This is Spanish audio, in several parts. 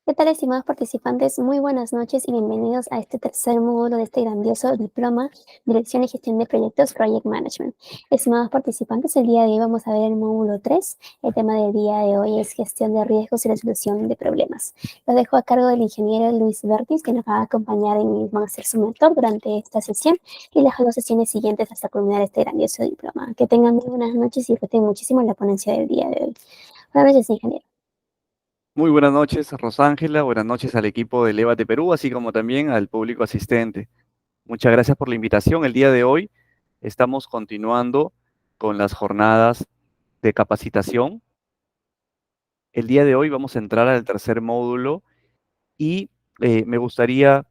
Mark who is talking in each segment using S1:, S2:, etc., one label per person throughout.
S1: ¿Qué tal, estimados participantes? Muy buenas noches y bienvenidos a este tercer módulo de este grandioso diploma Dirección y Gestión de Proyectos Project Management. Estimados participantes, el día de hoy vamos a ver el módulo 3. El tema del día de hoy es gestión de riesgos y resolución de problemas. Lo dejo a cargo del ingeniero Luis Bertis, que nos va a acompañar y va a ser su mentor durante esta sesión y las dos sesiones siguientes hasta culminar este grandioso diploma. Que tengan muy buenas noches y disfruten muchísimo la ponencia del día de hoy. Buenas noches, ingeniero.
S2: Muy buenas noches, Rosángela. Buenas noches al equipo de Levate Perú, así como también al público asistente. Muchas gracias por la invitación. El día de hoy estamos continuando con las jornadas de capacitación. El día de hoy vamos a entrar al tercer módulo y me gustaría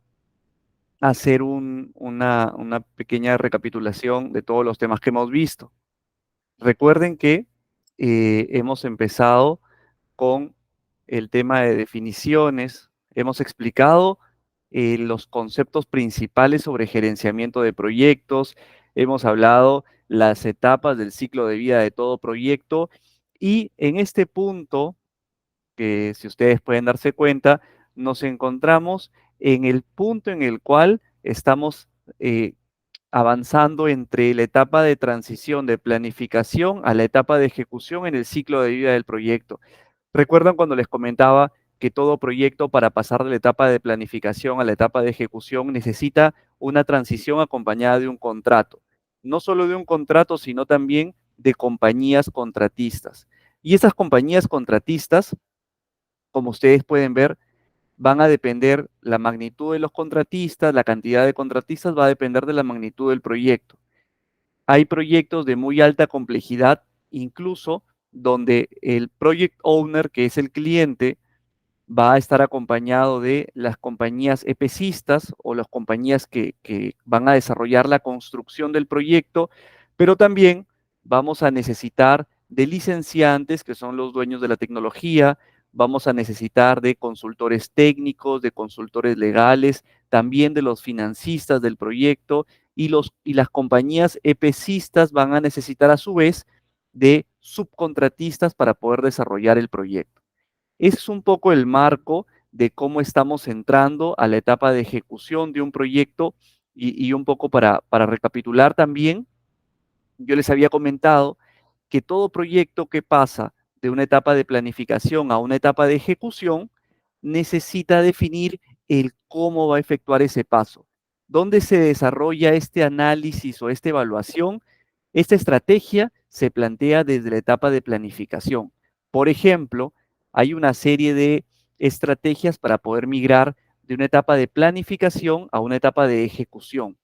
S2: hacer una pequeña recapitulación de todos los temas que hemos visto. Recuerden que hemos empezado con el tema de definiciones. Hemos explicado los conceptos principales sobre gerenciamiento de proyectos. Hemos hablado las etapas del ciclo de vida de todo proyecto. Y en este punto, que si ustedes pueden darse cuenta, nos encontramos en el punto en el cual estamos avanzando entre la etapa de transición de planificación a la etapa de ejecución en el ciclo de vida del proyecto. ¿Recuerdan cuando les comentaba que todo proyecto para pasar de la etapa de planificación a la etapa de ejecución necesita una transición acompañada de un contrato? No solo de un contrato, sino también de compañías contratistas. Y esas compañías contratistas, como ustedes pueden ver, van a depender la magnitud de los contratistas, la cantidad de contratistas va a depender de la magnitud del proyecto. Hay proyectos de muy alta complejidad, incluso donde el project owner, que es el cliente, va a estar acompañado de las compañías EPCistas o las compañías que van a desarrollar la construcción del proyecto, pero también vamos a necesitar de licenciantes, que son los dueños de la tecnología, vamos a necesitar de consultores técnicos, de consultores legales, también de los financistas del proyecto y las compañías EPCistas van a necesitar a su vez de subcontratistas para poder desarrollar el proyecto. Ese es un poco el marco de cómo estamos entrando a la etapa de ejecución de un proyecto y un poco para recapitular también, yo les había comentado que todo proyecto que pasa de una etapa de planificación a una etapa de ejecución necesita definir el cómo va a efectuar ese paso. ¿Dónde se desarrolla este análisis o esta evaluación? Esta estrategia se plantea desde la etapa de planificación. Por ejemplo, hay una serie de estrategias para poder migrar de una etapa de planificación a una etapa de ejecución.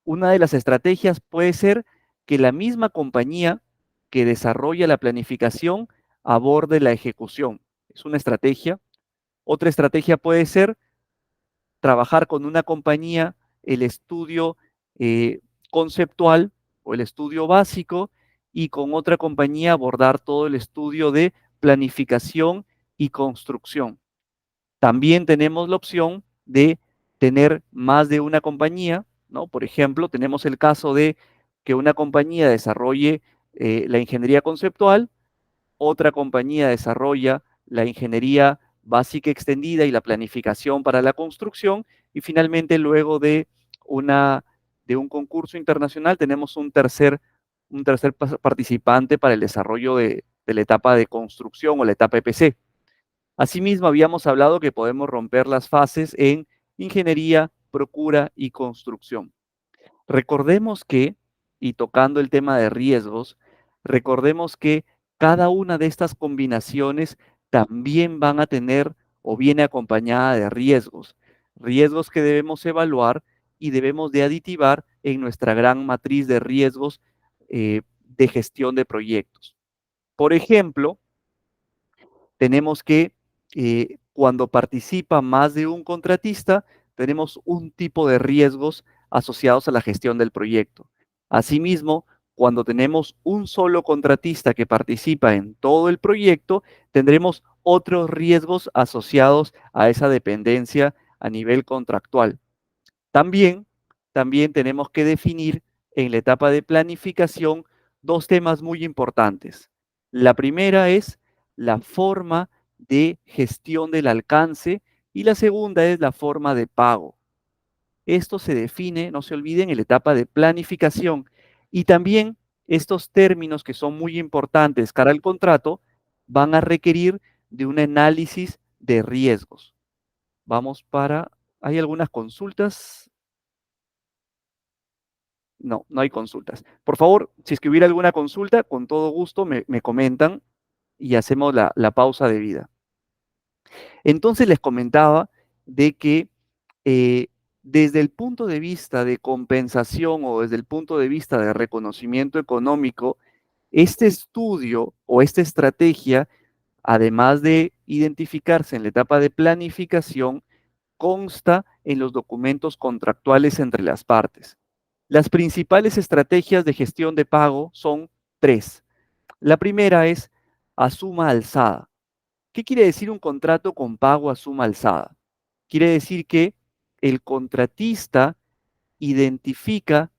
S2: Una de las estrategias puede ser que la misma compañía que desarrolla la planificación aborde la ejecución. Es una estrategia. Otra estrategia puede ser trabajar con una compañía el estudio eh, conceptual o el estudio básico y con otra compañía abordar todo el estudio de planificación y construcción. También tenemos la opción de tener más de una compañía, ¿no? Por ejemplo, tenemos el caso de que una compañía desarrolle la ingeniería conceptual, otra compañía desarrolla la ingeniería básica extendida y la planificación para la construcción, y finalmente luego de un concurso internacional tenemos un tercer participante para el desarrollo de la etapa de construcción o la etapa EPC. Asimismo, habíamos hablado que podemos romper las fases en ingeniería, procura y construcción. Recordemos que, y tocando el tema de riesgos, recordemos que cada una de estas combinaciones también van a tener o viene acompañada de riesgos, riesgos que debemos evaluar y debemos de aditivar en nuestra gran matriz de riesgos de gestión de proyectos. Por ejemplo, tenemos que cuando participa más de un contratista, tenemos un tipo de riesgos asociados a la gestión del proyecto. Asimismo, cuando tenemos un solo contratista que participa en todo el proyecto, tendremos otros riesgos asociados a esa dependencia a nivel contractual. También, también tenemos que definir en la etapa de planificación dos temas muy importantes. La primera es la forma de gestión del alcance y la segunda es la forma de pago. Esto se define, no se olviden, en la etapa de planificación y también estos términos que son muy importantes cara al contrato van a requerir de un análisis de riesgos. Vamos para, ¿hay algunas consultas? No, no hay consultas. Por favor, si es que hubiera alguna consulta, con todo gusto me comentan y hacemos la pausa debida. Entonces les comentaba de que eh, desde el punto de vista de compensación o desde el punto de vista de reconocimiento económico, este estudio o esta estrategia, además de identificarse en la etapa de planificación, consta en los documentos contractuales entre las partes. Las principales estrategias de gestión de pago son tres. La primera es a suma alzada. ¿Qué quiere decir un contrato con pago a suma alzada? Quiere decir que el contratista identifica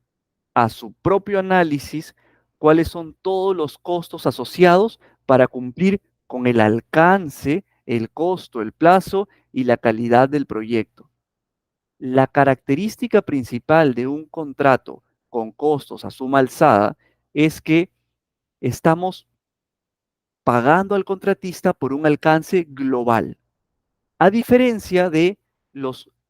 S2: a su propio análisis cuáles son todos los costos asociados para cumplir con el alcance, el costo, el plazo y la calidad del proyecto. La característica principal de un contrato con costos a suma alzada es que estamos pagando al contratista por un alcance global. A diferencia de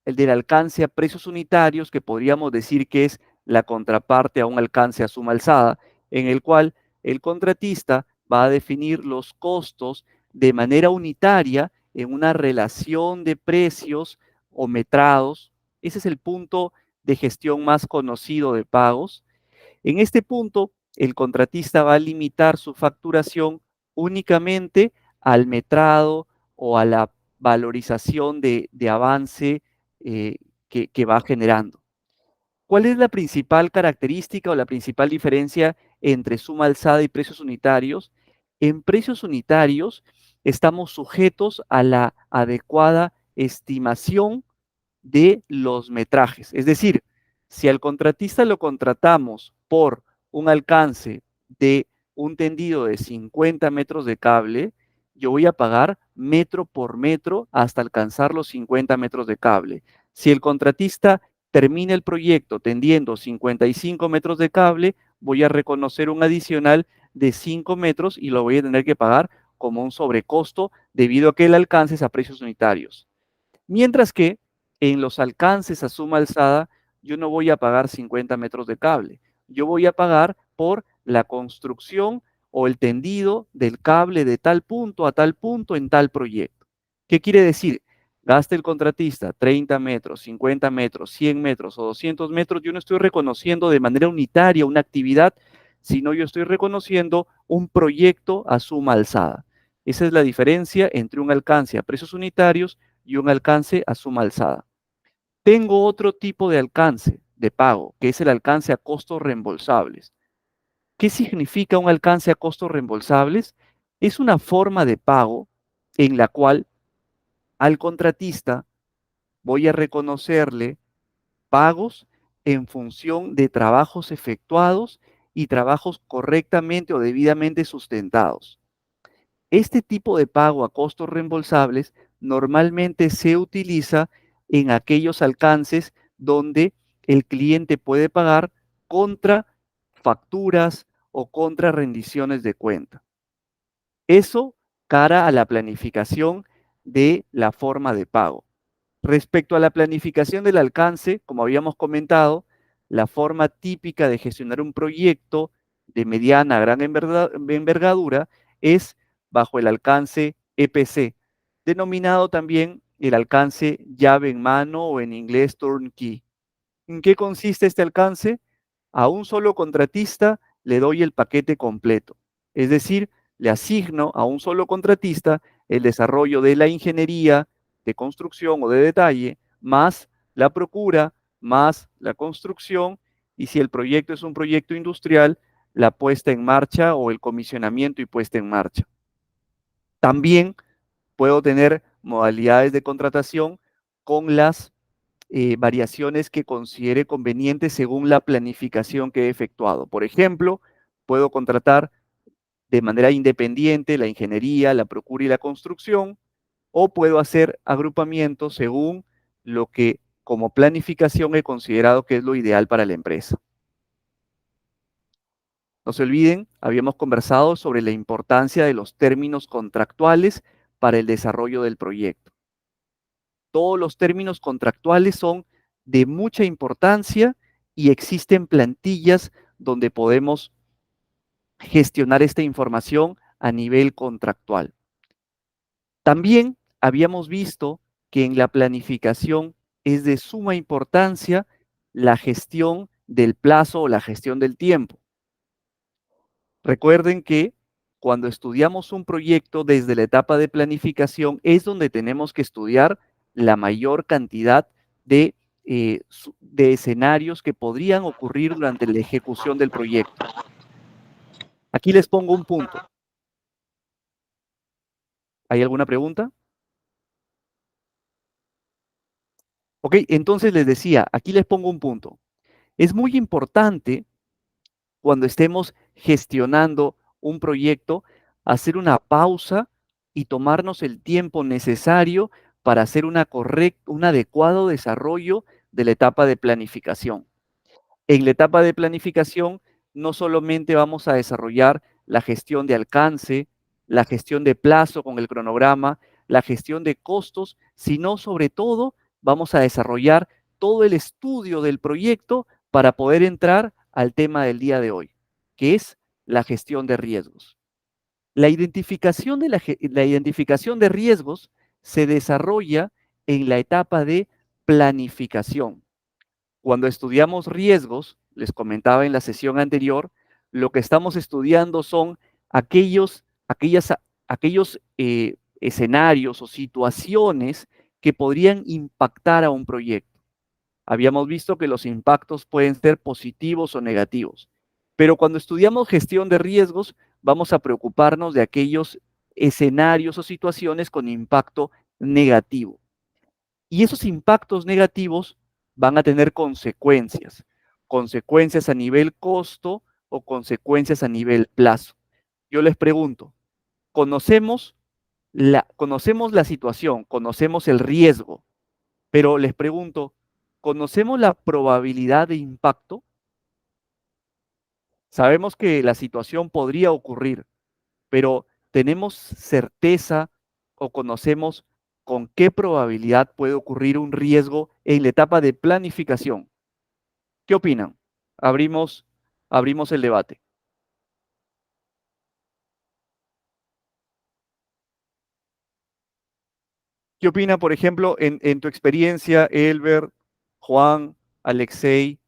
S2: el del alcance a precios unitarios, que podríamos decir que es la contraparte a un alcance a suma alzada, en el cual el contratista va a definir los costos de manera unitaria en una relación de precios o metrados. Ese es el punto de gestión más conocido de pagos. En este punto, el contratista va a limitar su facturación únicamente al metrado o a la valorización de avance que va generando. ¿Cuál es la principal característica o la principal diferencia entre suma alzada y precios unitarios? En precios unitarios estamos sujetos a la adecuada estimación de los metrajes. Es decir, si al contratista lo contratamos por un alcance de un tendido de 50 metros de cable, yo voy a pagar metro por metro hasta alcanzar los 50 metros de cable. Si el contratista termina el proyecto tendiendo 55 metros de cable, voy a reconocer un adicional de 5 metros y lo voy a tener que pagar como un sobrecosto debido a que el alcance es a precios unitarios. Mientras que en los alcances a suma alzada, yo no voy a pagar 50 metros de cable. Yo voy a pagar por la construcción o el tendido del cable de tal punto a tal punto en tal proyecto. ¿Qué quiere decir? Gaste el contratista 30 metros, 50 metros, 100 metros o 200 metros, yo no estoy reconociendo de manera unitaria una actividad, sino yo estoy reconociendo un proyecto a suma alzada. Esa es la diferencia entre un alcance a precios unitarios y un alcance a suma alzada. Tengo otro tipo de alcance de pago, que es el alcance a costos reembolsables. ¿Qué significa un alcance a costos reembolsables? Es una forma de pago en la cual al contratista voy a reconocerle pagos en función de trabajos efectuados y trabajos correctamente o debidamente sustentados. Este tipo de pago a costos reembolsables normalmente se utiliza en aquellos alcances donde el cliente puede pagar contra facturas o contra rendiciones de cuenta. Eso cara a la planificación de la forma de pago. Respecto a la planificación del alcance, como habíamos comentado, la forma típica de gestionar un proyecto de mediana a gran envergadura es bajo el alcance EPC, denominado también el alcance llave en mano o en inglés turnkey. ¿En qué consiste este alcance? A un solo contratista le doy el paquete completo, es decir, le asigno a un solo contratista el desarrollo de la ingeniería, de construcción o de detalle, más la procura, más la construcción, y si el proyecto es un proyecto industrial, la puesta en marcha o el comisionamiento y puesta en marcha. También puedo tener modalidades de contratación con las variaciones que considere convenientes según la planificación que he efectuado. Por ejemplo, puedo contratar de manera independiente la ingeniería, la procura y la construcción, o puedo hacer agrupamientos según lo que como planificación he considerado que es lo ideal para la empresa. No se olviden, habíamos conversado sobre la importancia de los términos contractuales para el desarrollo del proyecto. Todos los términos contractuales son de mucha importancia y existen plantillas donde podemos gestionar esta información a nivel contractual. También habíamos visto que en la planificación es de suma importancia la gestión del plazo o la gestión del tiempo. Recuerden que cuando estudiamos un proyecto desde la etapa de planificación es donde tenemos que estudiar la mayor cantidad de escenarios que podrían ocurrir durante la ejecución del proyecto. Aquí les pongo un punto. ¿Hay alguna pregunta? Ok, entonces les decía, aquí les pongo un punto. Es muy importante cuando estemos gestionando un proyecto hacer una pausa y tomarnos el tiempo necesario para hacer un adecuado desarrollo de la etapa de planificación. En la etapa de planificación no solamente vamos a desarrollar la gestión de alcance, la gestión de plazo con el cronograma, la gestión de costos, sino sobre todo vamos a desarrollar todo el estudio del proyecto para poder entrar al tema del día de hoy, que es la gestión de riesgos. La identificación de riesgos se desarrolla en la etapa de planificación. Cuando estudiamos riesgos, les comentaba en la sesión anterior, lo que estamos estudiando son aquellos escenarios o situaciones que podrían impactar a un proyecto. Habíamos visto que los impactos pueden ser positivos o negativos, pero cuando estudiamos gestión de riesgos, vamos a preocuparnos de aquellos escenarios o situaciones con impacto negativo. Y esos impactos negativos van a tener consecuencias, consecuencias a nivel costo o consecuencias a nivel plazo. Yo les pregunto, conocemos la situación, conocemos el riesgo, pero les pregunto, ¿conocemos la probabilidad de impacto? Sabemos que la situación podría ocurrir, pero ¿tenemos certeza o conocemos con qué probabilidad puede ocurrir un riesgo en la etapa de planificación? ¿Qué opinan? Abrimos, abrimos el debate. ¿Qué opina, por ejemplo, en tu experiencia, Elber, Juan, Alexei?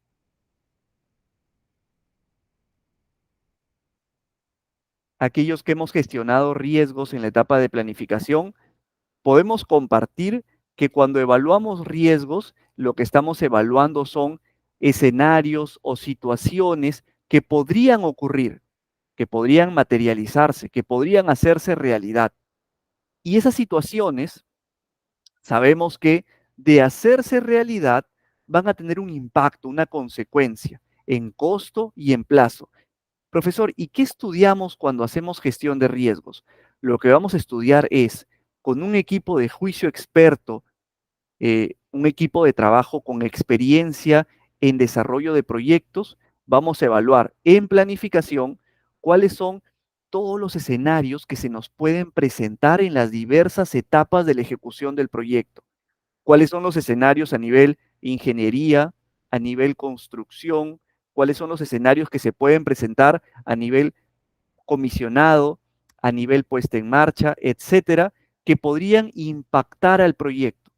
S2: Aquellos que hemos gestionado riesgos en la etapa de planificación, podemos compartir que cuando evaluamos riesgos, lo que estamos evaluando son escenarios o situaciones que podrían ocurrir, que podrían materializarse, que podrían hacerse realidad. Y esas situaciones, sabemos que de hacerse realidad, van a tener un impacto, una consecuencia en costo y en plazo. Profesor, ¿y qué estudiamos cuando hacemos gestión de riesgos? Lo que vamos a estudiar es, con un equipo de juicio experto, un equipo de trabajo con experiencia en desarrollo de proyectos, vamos a evaluar en planificación cuáles son todos los escenarios que se nos pueden presentar en las diversas etapas de la ejecución del proyecto. ¿Cuáles son los escenarios a nivel ingeniería, a nivel construcción? ¿Cuáles son los escenarios que se pueden presentar a nivel comisionado, a nivel puesta en marcha, etcétera, que podrían impactar al proyecto?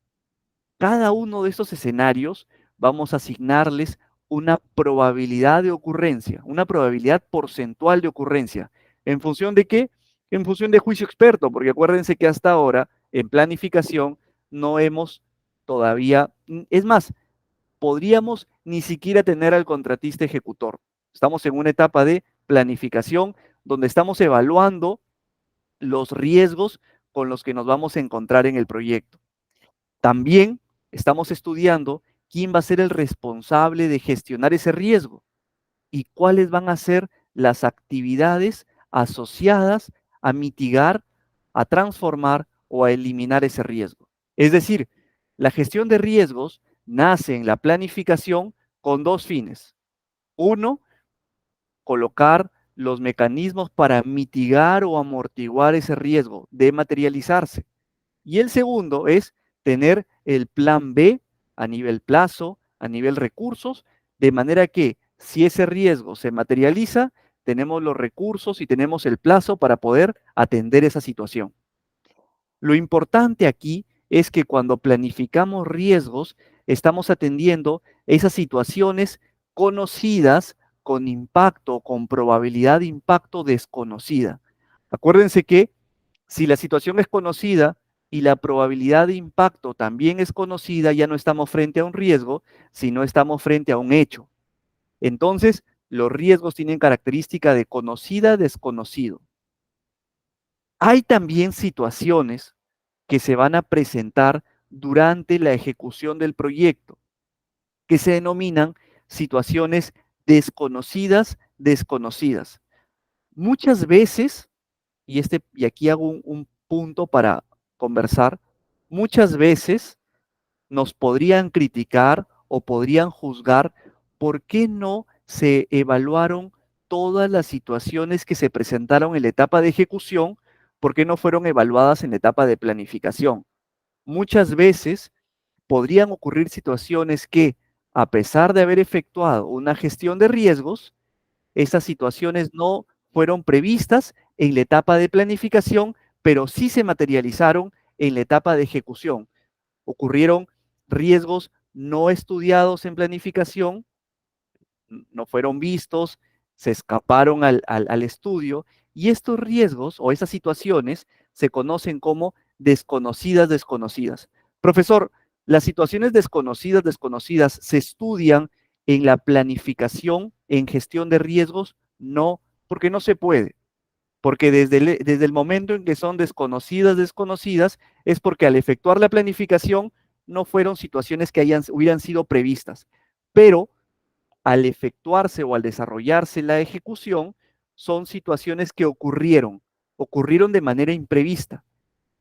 S2: Cada uno de estos escenarios vamos a asignarles una probabilidad de ocurrencia, una probabilidad porcentual de ocurrencia. ¿En función de qué? En función de juicio experto, porque acuérdense que hasta ahora en planificación no hemos todavía, es más, podríamos ni siquiera tener al contratista ejecutor. Estamos en una etapa de planificación donde estamos evaluando los riesgos con los que nos vamos a encontrar en el proyecto. También estamos estudiando quién va a ser el responsable de gestionar ese riesgo y cuáles van a ser las actividades asociadas a mitigar, a transformar o a eliminar ese riesgo. Es decir, la gestión de riesgos nace en la planificación con dos fines. Uno, colocar los mecanismos para mitigar o amortiguar ese riesgo de materializarse. Y el segundo es tener el plan B a nivel plazo, a nivel recursos, de manera que si ese riesgo se materializa, tenemos los recursos y tenemos el plazo para poder atender esa situación. Lo importante aquí es que cuando planificamos riesgos, estamos atendiendo esas situaciones conocidas con impacto, con probabilidad de impacto desconocida. Acuérdense que si la situación es conocida y la probabilidad de impacto también es conocida, ya no estamos frente a un riesgo, sino estamos frente a un hecho. Entonces, los riesgos tienen característica de conocida, desconocido. Hay también situaciones que se van a presentar durante la ejecución del proyecto, que se denominan situaciones desconocidas, desconocidas. Muchas veces, y aquí hago un punto para conversar, muchas veces nos podrían criticar o podrían juzgar por qué no se evaluaron todas las situaciones que se presentaron en la etapa de ejecución, por qué no fueron evaluadas en la etapa de planificación. Muchas veces podrían ocurrir situaciones que, a pesar de haber efectuado una gestión de riesgos, esas situaciones no fueron previstas en la etapa de planificación, pero sí se materializaron en la etapa de ejecución. Ocurrieron riesgos no estudiados en planificación, no fueron vistos, se escaparon al estudio, y estos riesgos o esas situaciones se conocen como desconocidas desconocidas. Profesor, las situaciones desconocidas desconocidas se estudian en la planificación, en gestión de riesgos. No, porque no se puede. Porque desde el momento en que son desconocidas desconocidas, es porque al efectuar la planificación no fueron situaciones que hubieran sido previstas. Pero al efectuarse o al desarrollarse la ejecución, son situaciones que ocurrieron de manera imprevista.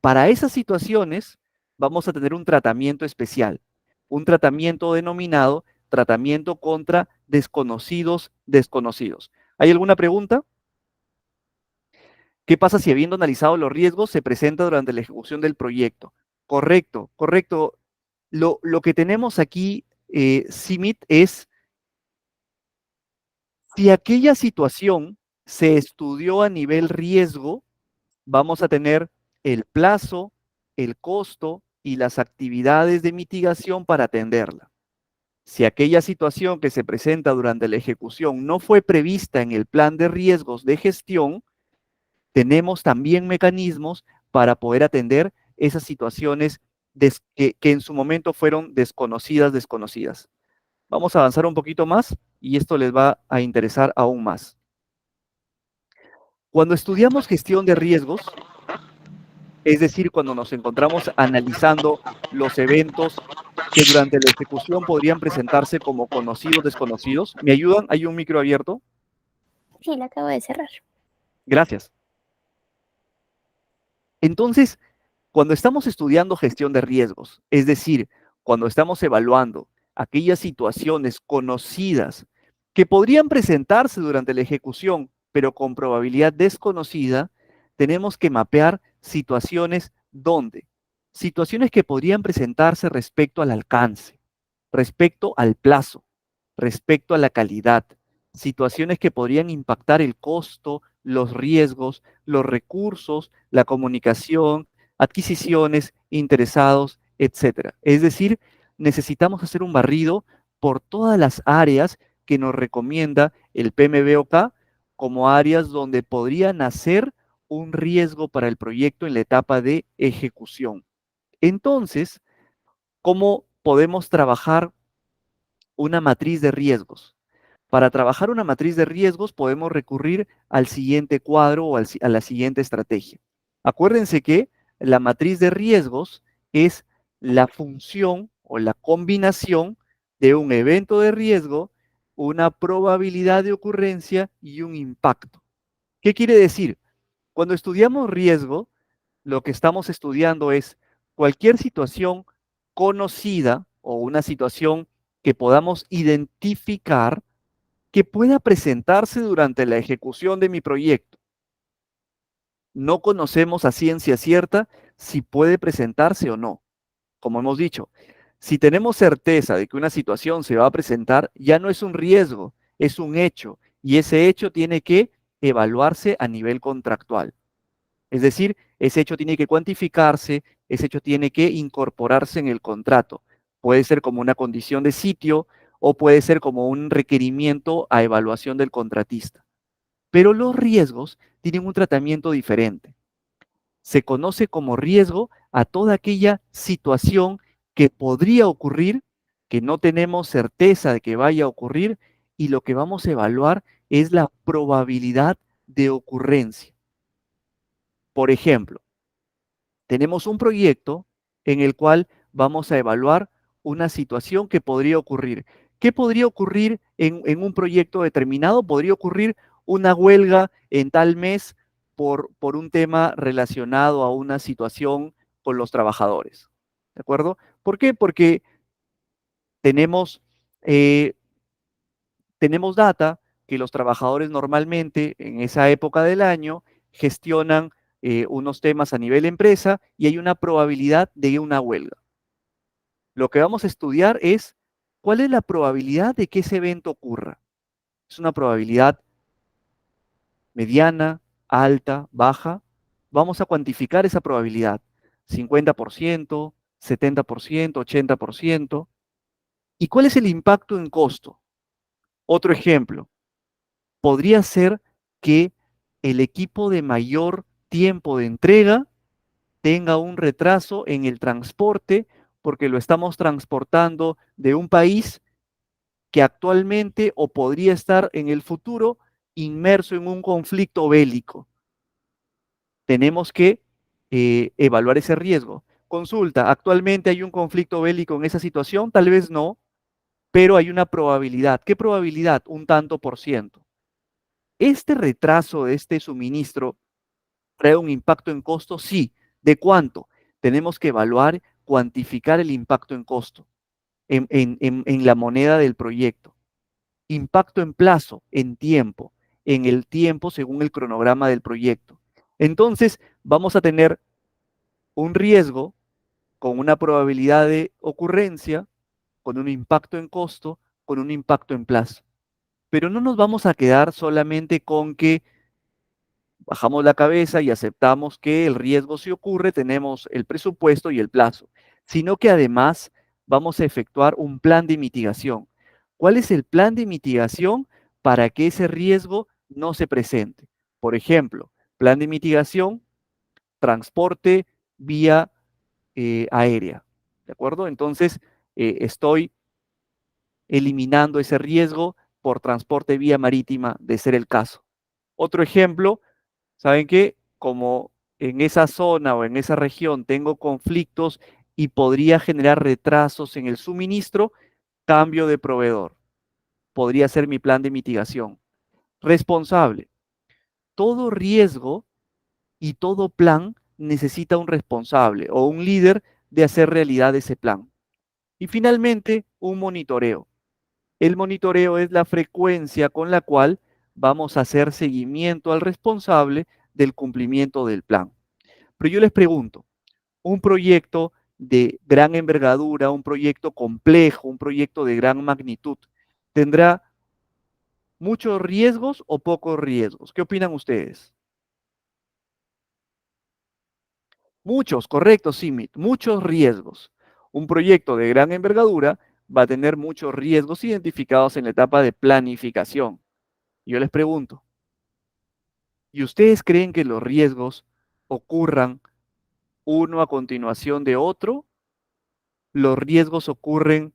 S2: Para esas situaciones vamos a tener un tratamiento especial, un tratamiento denominado tratamiento contra desconocidos desconocidos. ¿Hay alguna pregunta? ¿Qué pasa si, habiendo analizado los riesgos, se presenta durante la ejecución del proyecto? Correcto, correcto. Lo que tenemos aquí, Simit, es si aquella situación se estudió a nivel riesgo, vamos a tener el plazo, el costo y las actividades de mitigación para atenderla. Si aquella situación que se presenta durante la ejecución no fue prevista en el plan de riesgos de gestión, tenemos también mecanismos para poder atender esas situaciones que en su momento fueron desconocidas. Vamos a avanzar un poquito más y esto les va a interesar aún más. Cuando estudiamos gestión de riesgos, es decir, cuando nos encontramos analizando los eventos que durante la ejecución podrían presentarse como conocidos desconocidos, ¿me ayudan? ¿Hay un micro abierto?
S1: Sí, la acabo de cerrar.
S2: Gracias. Entonces, cuando estamos estudiando gestión de riesgos, es decir, cuando estamos evaluando aquellas situaciones conocidas que podrían presentarse durante la ejecución, pero con probabilidad desconocida, tenemos que mapear situaciones donde, situaciones que podrían presentarse respecto al alcance, respecto al plazo, respecto a la calidad, situaciones que podrían impactar el costo, los riesgos, los recursos, la comunicación, adquisiciones, interesados, etcétera. Es decir, necesitamos hacer un barrido por todas las áreas que nos recomienda el PMBOK como áreas donde podría nacer un riesgo para el proyecto en la etapa de ejecución. Entonces, ¿cómo podemos trabajar una matriz de riesgos? Para trabajar una matriz de riesgos podemos recurrir al siguiente cuadro o a la siguiente estrategia. Acuérdense que la matriz de riesgos es la función o la combinación de un evento de riesgo, una probabilidad de ocurrencia y un impacto. ¿Qué quiere decir? Cuando estudiamos riesgo, lo que estamos estudiando es cualquier situación conocida o una situación que podamos identificar que pueda presentarse durante la ejecución de mi proyecto. No conocemos a ciencia cierta si puede presentarse o no. Como hemos dicho, si tenemos certeza de que una situación se va a presentar, ya no es un riesgo, es un hecho, y ese hecho tiene que evaluarse a nivel contractual. Es decir, ese hecho tiene que cuantificarse, ese hecho tiene que incorporarse en el contrato. Puede ser como una condición de sitio o puede ser como un requerimiento a evaluación del contratista. Pero los riesgos tienen un tratamiento diferente. Se conoce como riesgo a toda aquella situación que podría ocurrir, que no tenemos certeza de que vaya a ocurrir, y lo que vamos a evaluar es la probabilidad de ocurrencia. Por ejemplo, tenemos un proyecto en el cual vamos a evaluar una situación que podría ocurrir. ¿Qué podría ocurrir en un proyecto determinado? Podría ocurrir una huelga en tal mes por un tema relacionado a una situación con los trabajadores. ¿De acuerdo? ¿Por qué? Porque tenemos, eh, tenemos data que los trabajadores normalmente en esa época del año gestionan unos temas a nivel empresa y hay una probabilidad de una huelga. Lo que vamos a estudiar es cuál es la probabilidad de que ese evento ocurra. ¿Es una probabilidad mediana, alta, baja? Vamos a cuantificar esa probabilidad. 50%, 70%, 80%. ¿Y cuál es el impacto en costo? Otro ejemplo, podría ser que el equipo de mayor tiempo de entrega tenga un retraso en el transporte porque lo estamos transportando de un país que actualmente o podría estar en el futuro inmerso en un conflicto bélico. Tenemos que evaluar ese riesgo. Consulta, ¿actualmente hay un conflicto bélico en esa situación? Tal vez no, pero hay una probabilidad. ¿Qué probabilidad? Un tanto por ciento. Este retraso de este suministro trae un impacto en costo, sí. ¿De cuánto? Tenemos que evaluar, cuantificar el impacto en costo en la moneda del proyecto. Impacto en plazo, en el tiempo según el cronograma del proyecto. Entonces, vamos a tener un riesgo con una probabilidad de ocurrencia, con un impacto en costo, con un impacto en plazo. Pero no nos vamos a quedar solamente con que bajamos la cabeza y aceptamos que el riesgo si ocurre, tenemos el presupuesto y el plazo, sino que además vamos a efectuar un plan de mitigación. ¿Cuál es el plan de mitigación para que ese riesgo no se presente? Por ejemplo, plan de mitigación, transporte vía aérea, ¿de acuerdo? Entonces, estoy eliminando ese riesgo por transporte vía marítima, de ser el caso. Otro ejemplo, ¿saben qué? Como en esa zona o en esa región tengo conflictos y podría generar retrasos en el suministro, cambio de proveedor. Podría ser mi plan de mitigación. Responsable. Todo riesgo y todo plan necesita un responsable o un líder de hacer realidad ese plan. Y finalmente, un monitoreo. El monitoreo es la frecuencia con la cual vamos a hacer seguimiento al responsable del cumplimiento del plan. Pero yo les pregunto, un proyecto de gran envergadura, un proyecto complejo, un proyecto de gran magnitud, ¿tendrá muchos riesgos o pocos riesgos? ¿Qué opinan ustedes? Muchos, correcto, Simit, muchos riesgos. Un proyecto de gran envergadura va a tener muchos riesgos identificados en la etapa de planificación. Yo les pregunto, ¿y ustedes creen que los riesgos ocurran uno a continuación de otro? ¿Los riesgos ocurren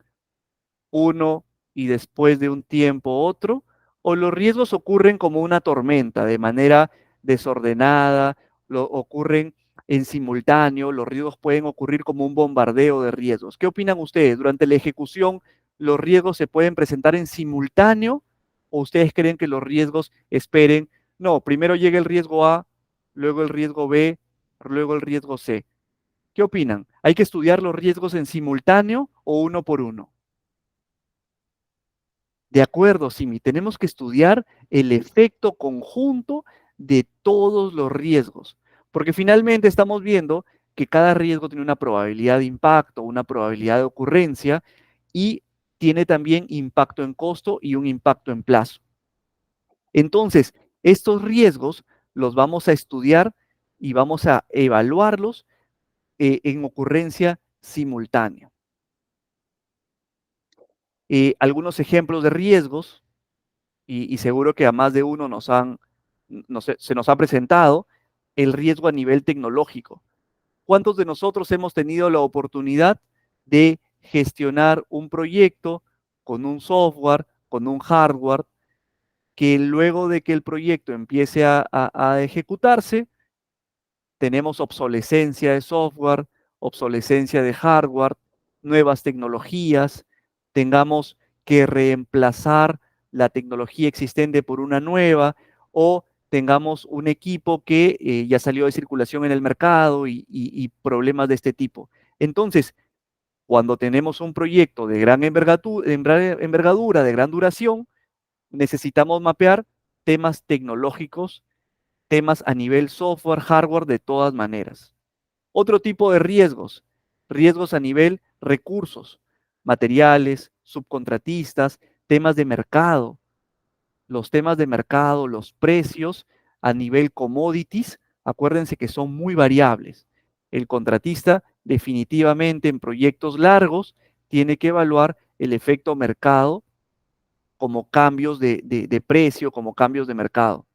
S2: uno y después de un tiempo otro? ¿O los riesgos ocurren como una tormenta, de manera desordenada, ocurren en simultáneo? Los riesgos pueden ocurrir como un bombardeo de riesgos. ¿Qué opinan ustedes? ¿Durante la ejecución los riesgos se pueden presentar en simultáneo? ¿O ustedes creen que los riesgos esperen? No, primero llega el riesgo A, luego el riesgo B, luego el riesgo C. ¿Qué opinan? ¿Hay que estudiar los riesgos en simultáneo o uno por uno? De acuerdo, Simi, tenemos que estudiar el efecto conjunto de todos los riesgos, porque finalmente estamos viendo que cada riesgo tiene una probabilidad de impacto, una probabilidad de ocurrencia y tiene también impacto en costo y un impacto en plazo. Entonces, estos riesgos los vamos a estudiar y vamos a evaluarlos en ocurrencia simultánea. Algunos ejemplos de riesgos, y seguro que a más de uno se nos ha presentado, el riesgo a nivel tecnológico. ¿Cuántos de nosotros hemos tenido la oportunidad de gestionar un proyecto con un software, con un hardware, que luego de que el proyecto empiece a ejecutarse, tenemos obsolescencia de software, obsolescencia de hardware, nuevas tecnologías, tengamos que reemplazar la tecnología existente por una nueva o tengamos un equipo que ya salió de circulación en el mercado y problemas de este tipo. Entonces, cuando tenemos un proyecto de gran envergadura, de gran duración, necesitamos mapear temas tecnológicos, temas a nivel software, hardware, de todas maneras. Otro tipo de riesgos, riesgos a nivel recursos, materiales, subcontratistas, temas de mercado. Los temas de mercado, los precios a nivel commodities, acuérdense que son muy variables. El contratista definitivamente en proyectos largos tiene que evaluar el efecto mercado como cambios de precio, como cambios de mercado.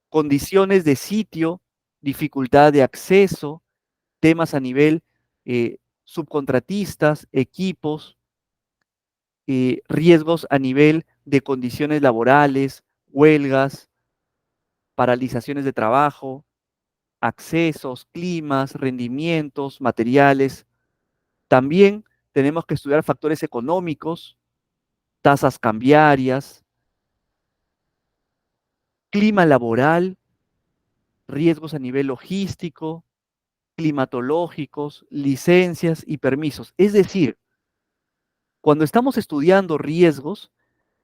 S2: Condiciones de sitio, dificultad de acceso, temas a nivel subcontratistas, equipos, riesgos a nivel de condiciones laborales, huelgas, paralizaciones de trabajo, accesos, climas, rendimientos, materiales. También tenemos que estudiar factores económicos, tasas cambiarias, clima laboral, riesgos a nivel logístico, climatológicos, licencias y permisos. Es decir, cuando estamos estudiando riesgos,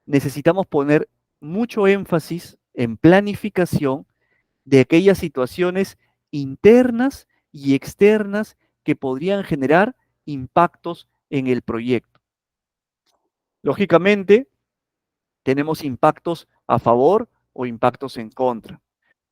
S2: necesitamos poner mucho énfasis en planificación de aquellas situaciones internas y externas que podrían generar impactos en el proyecto. Lógicamente, tenemos impactos a favor o impactos en contra.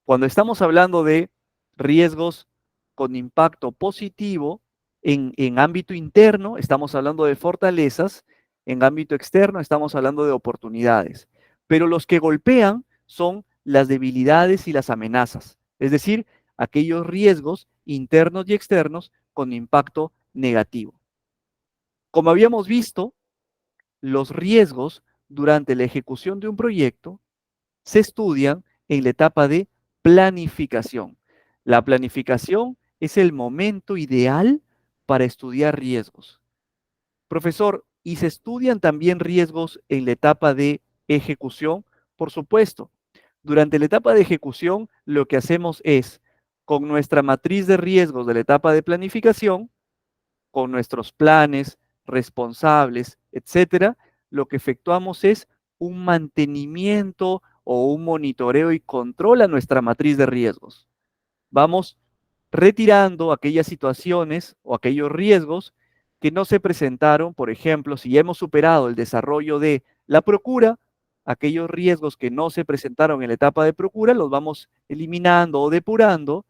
S2: Cuando estamos hablando de riesgos con impacto positivo en ámbito interno, estamos hablando de fortalezas, en ámbito externo estamos hablando de oportunidades. Pero los que golpean son las debilidades y las amenazas, es decir, aquellos riesgos internos y externos con impacto negativo. Como habíamos visto, los riesgos durante la ejecución de un proyecto se estudian en la etapa de planificación. La planificación es el momento ideal para estudiar riesgos. Profesor, ¿y se estudian también riesgos en la etapa de ejecución? Por supuesto. Durante la etapa de ejecución, lo que hacemos es, con nuestra matriz de riesgos de la etapa de planificación, con nuestros planes, responsables, etcétera, lo que efectuamos es un mantenimiento o un monitoreo y control a nuestra matriz de riesgos. Vamos retirando aquellas situaciones o aquellos riesgos que no se presentaron, por ejemplo, si ya hemos superado el desarrollo de la procura, aquellos riesgos que no se presentaron en la etapa de procura los vamos eliminando o depurando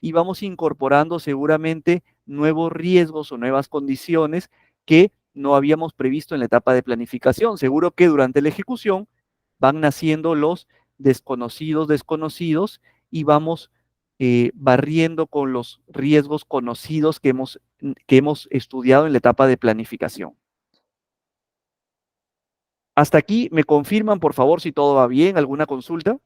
S2: y vamos incorporando seguramente nuevos riesgos o nuevas condiciones que no habíamos previsto en la etapa de planificación. Seguro que durante la ejecución van naciendo los desconocidos y vamos barriendo con los riesgos conocidos que hemos estudiado en la etapa de planificación. Hasta aquí, ¿me confirman, por favor, si todo va bien? ¿Alguna consulta?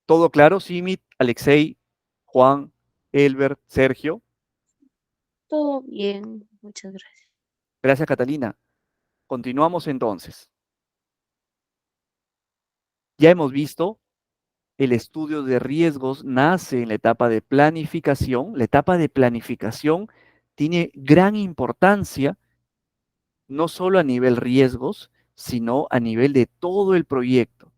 S2: ¿Todo claro? Simit, Alexei, Juan, Elbert, Sergio.
S3: Todo bien, muchas gracias.
S2: Gracias, Catalina. Continuamos entonces. Ya hemos visto, el estudio de riesgos nace en la etapa de planificación. La etapa de planificación tiene gran importancia, no solo a nivel riesgos, sino a nivel de todo el proyecto.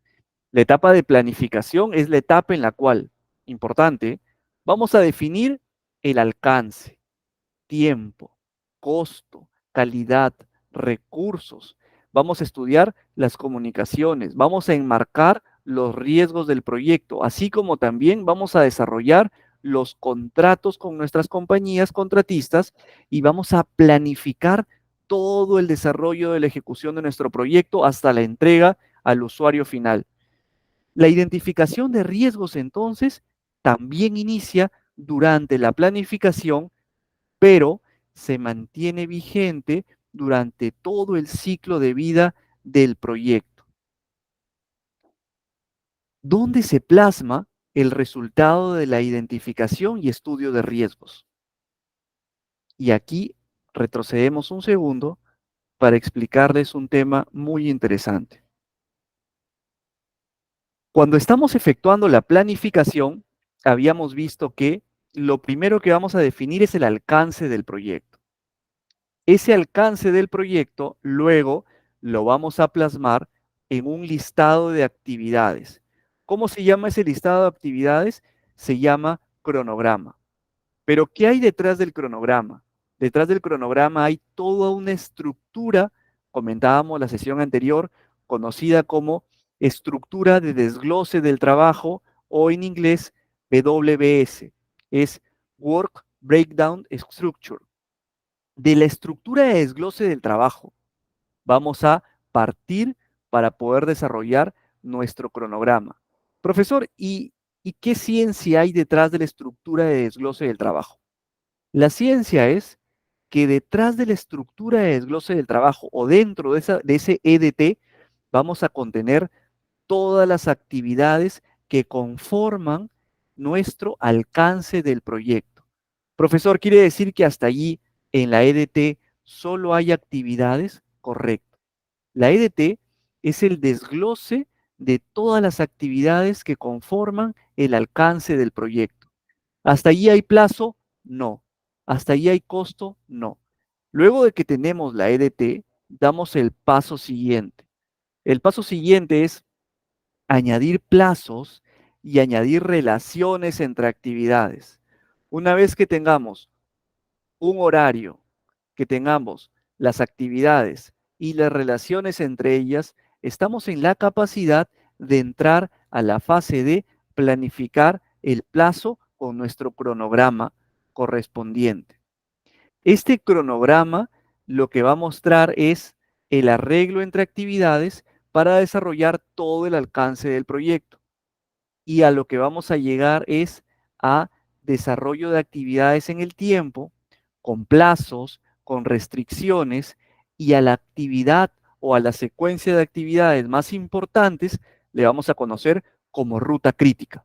S2: La etapa de planificación es la etapa en la cual, importante, vamos a definir el alcance, tiempo, costo, calidad, recursos. Vamos a estudiar las comunicaciones, vamos a enmarcar los riesgos del proyecto, así como también vamos a desarrollar los contratos con nuestras compañías contratistas y vamos a planificar todo el desarrollo de la ejecución de nuestro proyecto hasta la entrega al usuario final. La identificación de riesgos entonces también inicia durante la planificación, pero se mantiene vigente durante todo el ciclo de vida del proyecto. ¿Dónde se plasma el resultado de la identificación y estudio de riesgos? Y aquí retrocedemos un segundo para explicarles un tema muy interesante. Cuando estamos efectuando la planificación, habíamos visto que lo primero que vamos a definir es el alcance del proyecto. Ese alcance del proyecto luego lo vamos a plasmar en un listado de actividades. ¿Cómo se llama ese listado de actividades? Se llama cronograma. Pero ¿qué hay detrás del cronograma? Detrás del cronograma hay toda una estructura, comentábamos la sesión anterior, conocida como estructura de desglose del trabajo o en inglés WBS, es Work Breakdown Structure. De la estructura de desglose del trabajo vamos a partir para poder desarrollar nuestro cronograma. Profesor, ¿y qué ciencia hay detrás de la estructura de desglose del trabajo? La ciencia es que detrás de la estructura de desglose del trabajo o dentro de ese EDT vamos a contener todas las actividades que conforman nuestro alcance del proyecto. Profesor, ¿quiere decir que hasta allí en la EDT solo hay actividades? Correcto. La EDT es el desglose de todas las actividades que conforman el alcance del proyecto. ¿Hasta allí hay plazo? No. ¿Hasta allí hay costo? No. Luego de que tenemos la EDT, damos el paso siguiente. El paso siguiente es añadir plazos y añadir relaciones entre actividades. Una vez que tengamos un horario, que tengamos las actividades y las relaciones entre ellas, estamos en la capacidad de entrar a la fase de planificar el plazo con nuestro cronograma correspondiente. Este cronograma lo que va a mostrar es el arreglo entre actividades para desarrollar todo el alcance del proyecto. Y a lo que vamos a llegar es a desarrollo de actividades en el tiempo, con plazos, con restricciones, y a la actividad o a la secuencia de actividades más importantes le vamos a conocer como ruta crítica.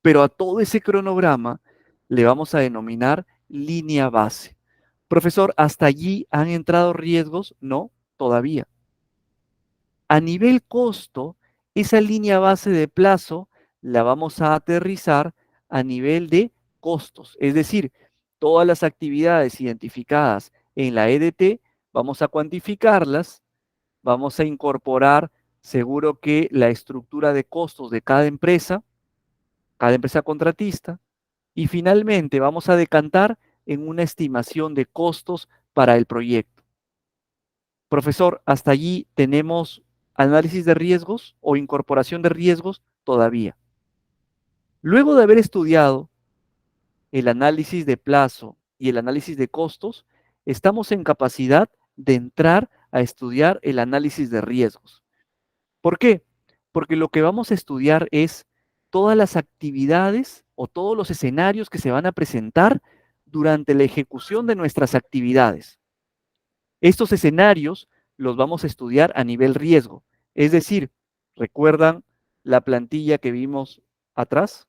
S2: Pero a todo ese cronograma le vamos a denominar línea base. Profesor, ¿hasta allí han entrado riesgos? No, todavía. A nivel costo, esa línea base de plazo la vamos a aterrizar a nivel de costos, es decir, todas las actividades identificadas en la EDT, vamos a cuantificarlas, vamos a incorporar seguro que la estructura de costos de cada empresa contratista, y finalmente vamos a decantar en una estimación de costos para el proyecto. Profesor, hasta allí tenemos análisis de riesgos o incorporación de riesgos todavía. Luego de haber estudiado el análisis de plazo y el análisis de costos, estamos en capacidad de entrar a estudiar el análisis de riesgos. ¿Por qué? Porque lo que vamos a estudiar es todas las actividades o todos los escenarios que se van a presentar durante la ejecución de nuestras actividades. Estos escenarios los vamos a estudiar a nivel riesgo. Es decir, ¿recuerdan la plantilla que vimos atrás?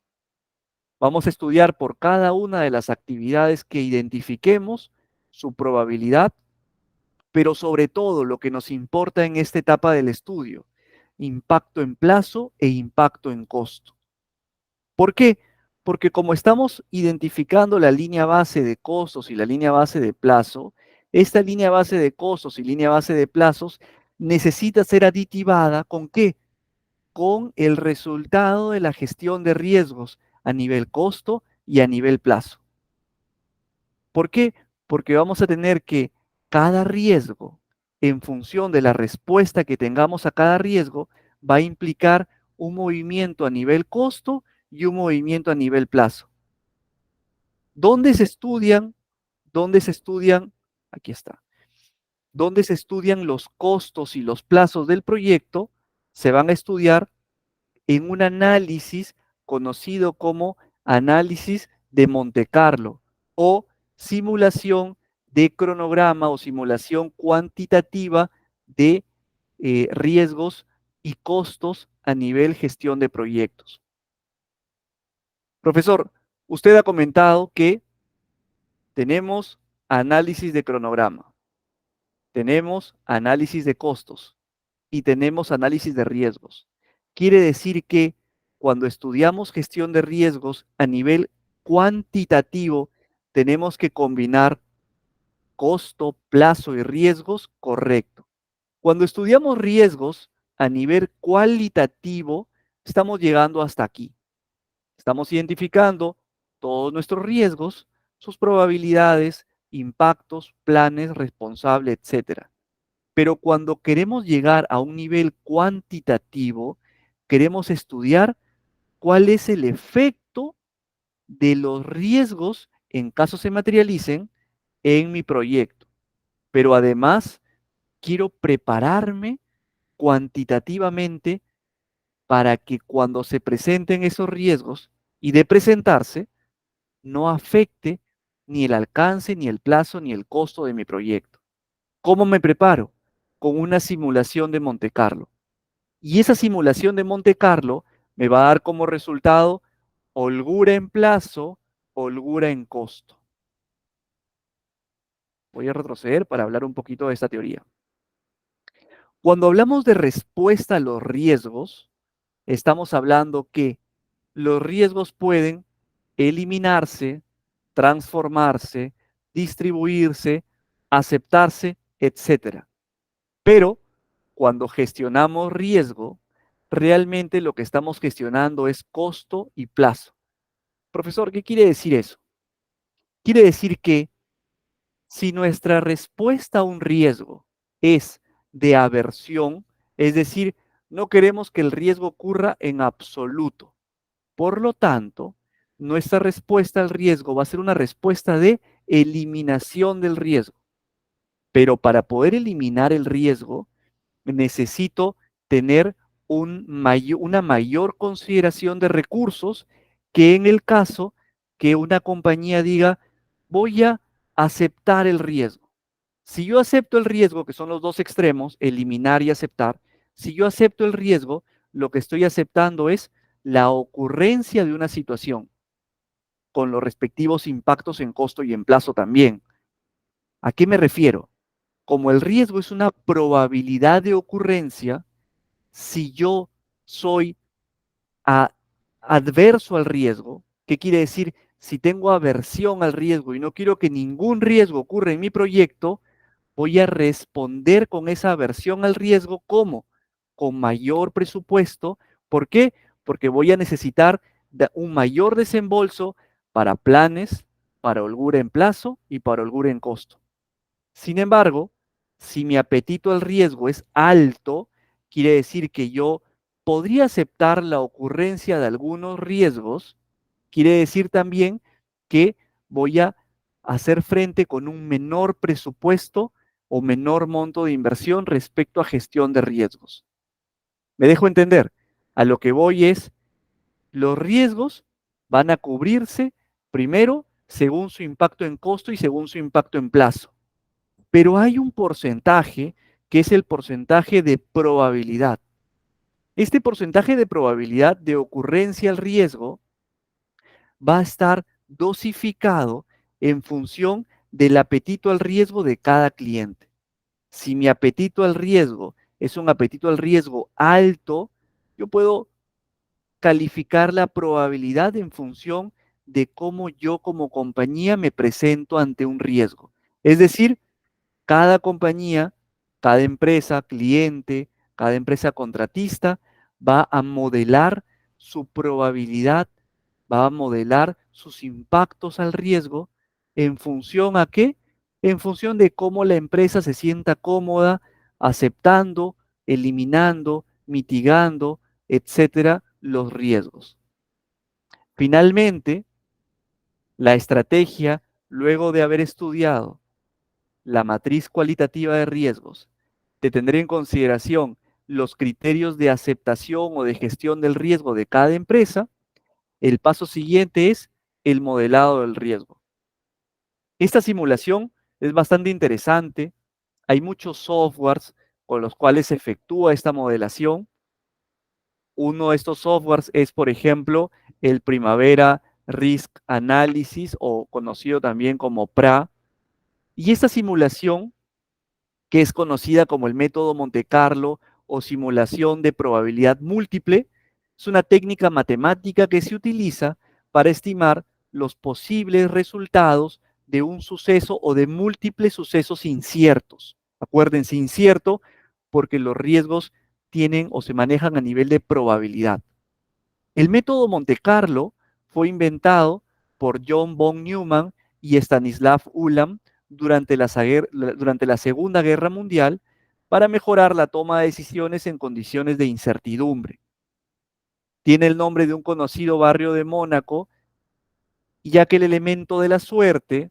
S2: Vamos a estudiar por cada una de las actividades que identifiquemos su probabilidad, pero sobre todo lo que nos importa en esta etapa del estudio impacto en plazo e impacto en costo. ¿Por qué? Porque como estamos identificando la línea base de costos y la línea base de plazo, esta línea base de costos y línea base de plazos necesita ser aditivada ¿con qué? Con el resultado de la gestión de riesgos a nivel costo y a nivel plazo. ¿Por qué? Porque vamos a tener que cada riesgo, en función de la respuesta que tengamos a cada riesgo, va a implicar un movimiento a nivel costo y un movimiento a nivel plazo. ¿Dónde se estudian? ¿Dónde se estudian? Aquí está. ¿Dónde se estudian los costos y los plazos del proyecto? Se van a estudiar en un análisis conocido como análisis de Monte Carlo o simulación de cronograma o simulación cuantitativa de riesgos y costos a nivel gestión de proyectos. Profesor, usted ha comentado que tenemos análisis de cronograma, tenemos análisis de costos y tenemos análisis de riesgos. Quiere decir que cuando estudiamos gestión de riesgos a nivel cuantitativo, tenemos que combinar costo, plazo y riesgos, correcto. Cuando estudiamos riesgos a nivel cualitativo, estamos llegando hasta aquí. Estamos identificando todos nuestros riesgos, sus probabilidades, impactos, planes, responsable, etcétera. Pero cuando queremos llegar a un nivel cuantitativo, queremos estudiar cuál es el efecto de los riesgos en caso se materialicen en mi proyecto. Pero además, quiero prepararme cuantitativamente para que cuando se presenten esos riesgos y de presentarse, no afecte ni el alcance, ni el plazo, ni el costo de mi proyecto. ¿Cómo me preparo? Con una simulación de Monte Carlo. Y esa simulación de Monte Carlo me va a dar como resultado holgura en plazo, holgura en costo. Voy a retroceder para hablar un poquito de esta teoría. Cuando hablamos de respuesta a los riesgos, estamos hablando que los riesgos pueden eliminarse, transformarse, distribuirse, aceptarse, etcétera. Pero cuando gestionamos riesgo, realmente lo que estamos gestionando es costo y plazo. Profesor, ¿qué quiere decir eso? Quiere decir que si nuestra respuesta a un riesgo es de aversión, es decir, no queremos que el riesgo ocurra en absoluto. Por lo tanto, nuestra respuesta al riesgo va a ser una respuesta de eliminación del riesgo. Pero para poder eliminar el riesgo, necesito tener una mayor consideración de recursos que en el caso que una compañía diga, voy a aceptar el riesgo. Si yo acepto el riesgo, que son los dos extremos, eliminar y aceptar, si yo acepto el riesgo, lo que estoy aceptando es la ocurrencia de una situación, con los respectivos impactos en costo y en plazo también. ¿A qué me refiero? Como el riesgo es una probabilidad de ocurrencia, si yo soy adverso al riesgo, ¿qué quiere decir? Si tengo aversión al riesgo y no quiero que ningún riesgo ocurra en mi proyecto, voy a responder con esa aversión al riesgo. ¿Cómo? Con mayor presupuesto. ¿Por qué? Porque voy a necesitar un mayor desembolso para planes, para holgura en plazo y para holgura en costo. Sin embargo, si mi apetito al riesgo es alto, quiere decir que yo podría aceptar la ocurrencia de algunos riesgos, quiere decir también que voy a hacer frente con un menor presupuesto o menor monto de inversión respecto a gestión de riesgos. ¿Me dejo entender? A lo que voy es, los riesgos van a cubrirse primero según su impacto en costo y según su impacto en plazo. Pero hay un porcentaje que es el porcentaje de probabilidad. Este porcentaje de probabilidad de ocurrencia al riesgo va a estar dosificado en función del apetito al riesgo de cada cliente. Si mi apetito al riesgo es un apetito al riesgo alto, yo puedo calificar la probabilidad en función de cómo yo como compañía me presento ante un riesgo. Es decir, cada compañía, cada empresa, cliente, cada empresa contratista va a modelar su probabilidad, va a modelar sus impactos al riesgo en función a qué? En función de cómo la empresa se sienta cómoda aceptando, eliminando, mitigando, etcétera, los riesgos. Finalmente, la estrategia, luego de haber estudiado la matriz cualitativa de riesgos, de tener en consideración los criterios de aceptación o de gestión del riesgo de cada empresa, el paso siguiente es el modelado del riesgo. Esta simulación es bastante interesante. Hay muchos softwares con los cuales se efectúa esta modelación. Uno de estos softwares es, por ejemplo, el Primavera Risk Analysis, o conocido también como PRA. Y esta simulación, que es conocida como el método Monte Carlo o simulación de probabilidad múltiple, es una técnica matemática que se utiliza para estimar los posibles resultados de un suceso o de múltiples sucesos inciertos. Acuérdense, incierto porque los riesgos tienen o se manejan a nivel de probabilidad. El método Monte Carlo fue inventado por John von Neumann y Stanislav Ulam durante la Segunda Guerra Mundial para mejorar la toma de decisiones en condiciones de incertidumbre. Tiene el nombre de un conocido barrio de Mónaco, ya que el elemento de la suerte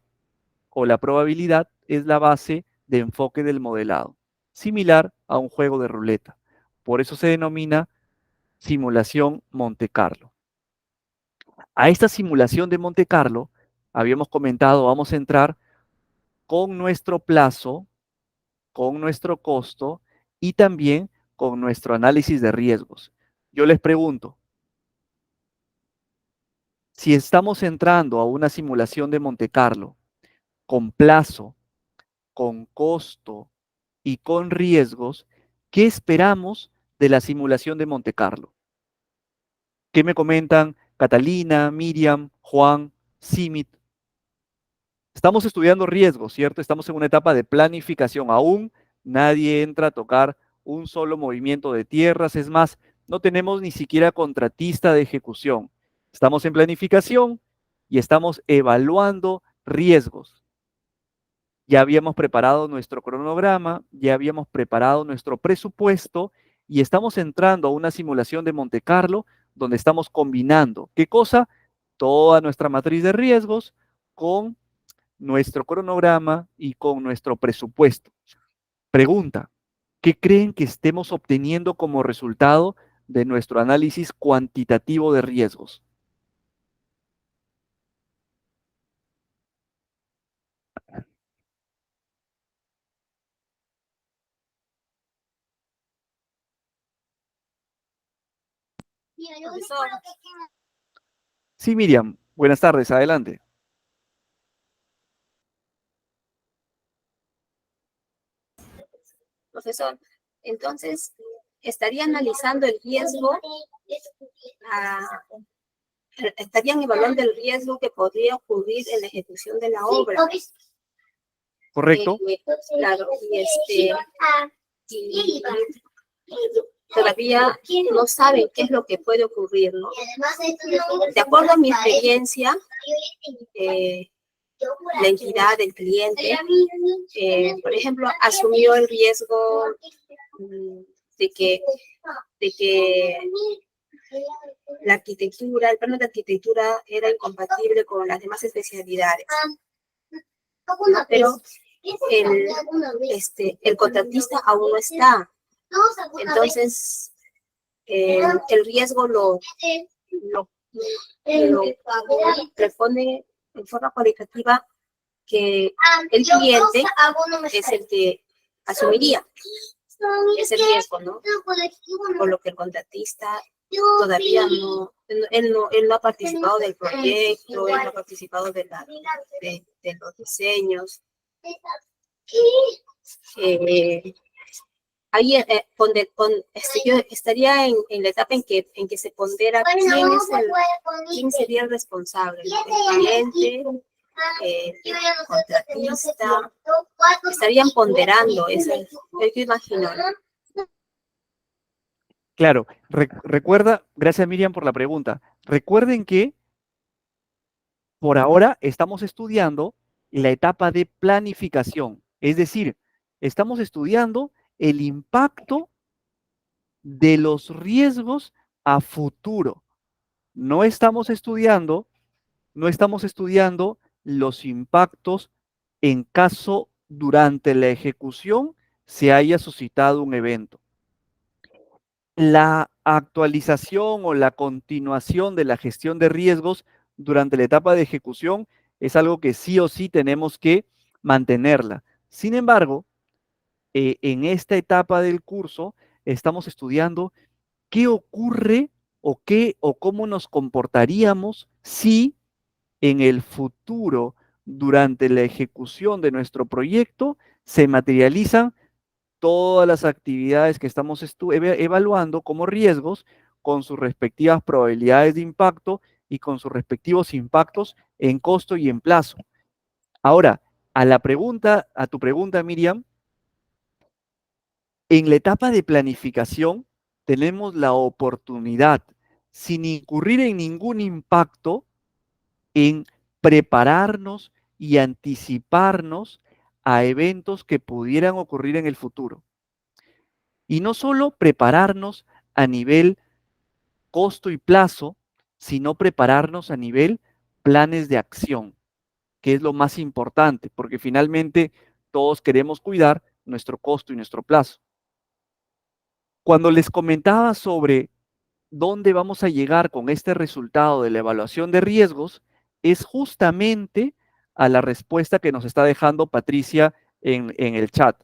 S2: o la probabilidad es la base de enfoque del modelado, similar a un juego de ruleta. Por eso se denomina simulación Monte Carlo. A esta simulación de Monte Carlo, habíamos comentado, vamos a entrar con nuestro plazo, con nuestro costo y también con nuestro análisis de riesgos. Yo les pregunto, si estamos entrando a una simulación de Monte Carlo con plazo, con costo y con riesgos, ¿qué esperamos de la simulación de Monte Carlo? ¿Qué me comentan Catalina, Miriam, Juan, Simit? Estamos estudiando riesgos, ¿cierto? Estamos en una etapa de planificación. Aún nadie entra a tocar un solo movimiento de tierras. Es más, no tenemos ni siquiera contratista de ejecución. Estamos en planificación y estamos evaluando riesgos. Ya habíamos preparado nuestro cronograma, ya habíamos preparado nuestro presupuesto y estamos entrando a una simulación de Monte Carlo donde estamos combinando, ¿qué cosa? Toda nuestra matriz de riesgos con nuestro cronograma y con nuestro presupuesto. Pregunta, ¿qué creen que estemos obteniendo como resultado de nuestro análisis cuantitativo de riesgos?
S3: Profesor,
S2: Sí, Miriam, buenas tardes, adelante.
S3: profesor, entonces estaría analizando el riesgo, ah, estarían evaluando el riesgo que podría ocurrir en la ejecución de la obra.
S2: ¿Correcto?
S3: Claro, y todavía no saben qué es lo que puede ocurrir, ¿no? De acuerdo a mi experiencia, la entidad del cliente, por ejemplo, asumió el riesgo de que la arquitectura, el plano de arquitectura era incompatible con las demás especialidades, ¿no? Pero el contratista aún no está. Entonces, el riesgo lo propone en forma cualitativa que el cliente es el que asumiría ese riesgo, ¿no? Por lo que el contratista todavía él no ha participado del proyecto, él no ha participado de los diseños. ahí yo estaría en la etapa en que se pondera quién sería el responsable, el cliente, el contratista. Estarían ponderando eso, yo imagino, ¿no?
S2: Claro, recuerda, gracias Miriam por la pregunta. Recuerden que por ahora estamos estudiando la etapa de planificación, es decir, estamos estudiando el impacto de los riesgos a futuro. No estamos estudiando, no estamos estudiando los impactos en caso durante la ejecución se haya suscitado un evento. La actualización o la continuación de la gestión de riesgos durante la etapa de ejecución es algo que sí o sí tenemos que mantenerla. Sin embargo, en esta etapa del curso estamos estudiando qué ocurre o cómo nos comportaríamos si en el futuro, durante la ejecución de nuestro proyecto, se materializan todas las actividades que estamos evaluando como riesgos con sus respectivas probabilidades de impacto y con sus respectivos impactos en costo y en plazo. Ahora, a tu pregunta, Miriam, en la etapa de planificación tenemos la oportunidad, sin incurrir en ningún impacto, en prepararnos y anticiparnos a eventos que pudieran ocurrir en el futuro. Y no solo prepararnos a nivel costo y plazo, sino prepararnos a nivel planes de acción, que es lo más importante, porque finalmente todos queremos cuidar nuestro costo y nuestro plazo. Cuando les comentaba sobre dónde vamos a llegar con este resultado de la evaluación de riesgos, es justamente a la respuesta que nos está dejando Patricia en el chat.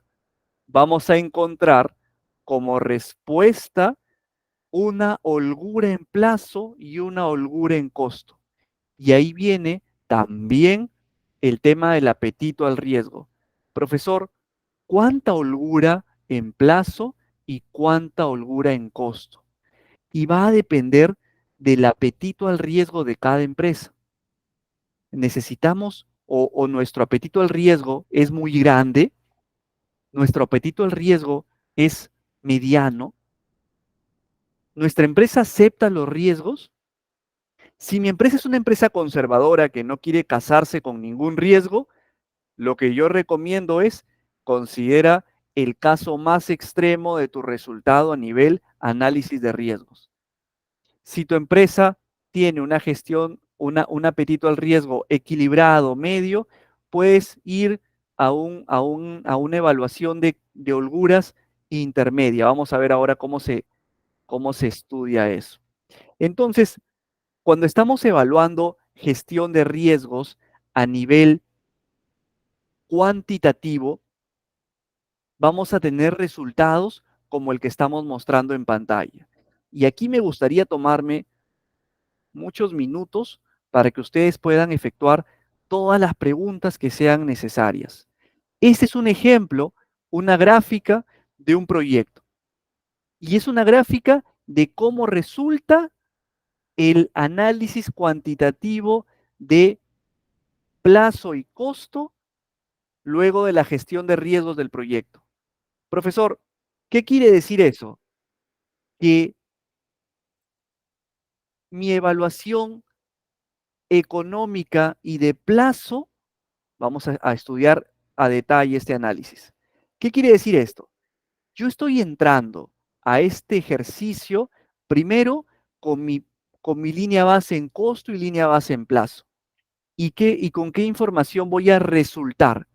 S2: Vamos a encontrar como respuesta una holgura en plazo y una holgura en costo. Y ahí viene también el tema del apetito al riesgo. Profesor, ¿cuánta holgura en plazo y cuánta holgura en costo? Y va a depender del apetito al riesgo de cada empresa. Necesitamos o nuestro apetito al riesgo es muy grande, nuestro apetito al riesgo es mediano, nuestra empresa acepta los riesgos. Si mi empresa es una empresa conservadora que no quiere casarse con ningún riesgo, lo que yo recomiendo es considera el caso más extremo de tu resultado a nivel análisis de riesgos. Si tu empresa tiene una gestión, un apetito al riesgo equilibrado, medio, puedes ir a una evaluación de holguras intermedia. Vamos a ver ahora cómo se estudia eso. Entonces, cuando estamos evaluando gestión de riesgos a nivel cuantitativo, vamos a tener resultados como el que estamos mostrando en pantalla. Y aquí me gustaría tomarme muchos minutos para que ustedes puedan efectuar todas las preguntas que sean necesarias. Este es un ejemplo, una gráfica de un proyecto. Y es una gráfica de cómo resulta el análisis cuantitativo de plazo y costo luego de la gestión de riesgos del proyecto. Profesor, ¿qué quiere decir eso? Que mi evaluación económica y de plazo, vamos a estudiar a detalle este análisis. ¿Qué quiere decir esto? Yo estoy entrando a este ejercicio primero con mi línea base en costo y línea base en plazo. ¿Y con qué información voy a resultar?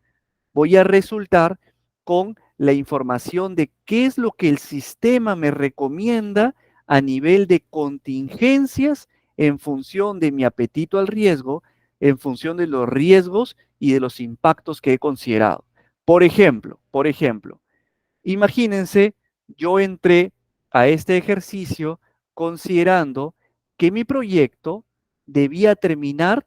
S2: Voy a resultar con la información de qué es lo que el sistema me recomienda a nivel de contingencias en función de mi apetito al riesgo, en función de los riesgos y de los impactos que he considerado. Por ejemplo, imagínense, yo entré a este ejercicio considerando que mi proyecto debía terminar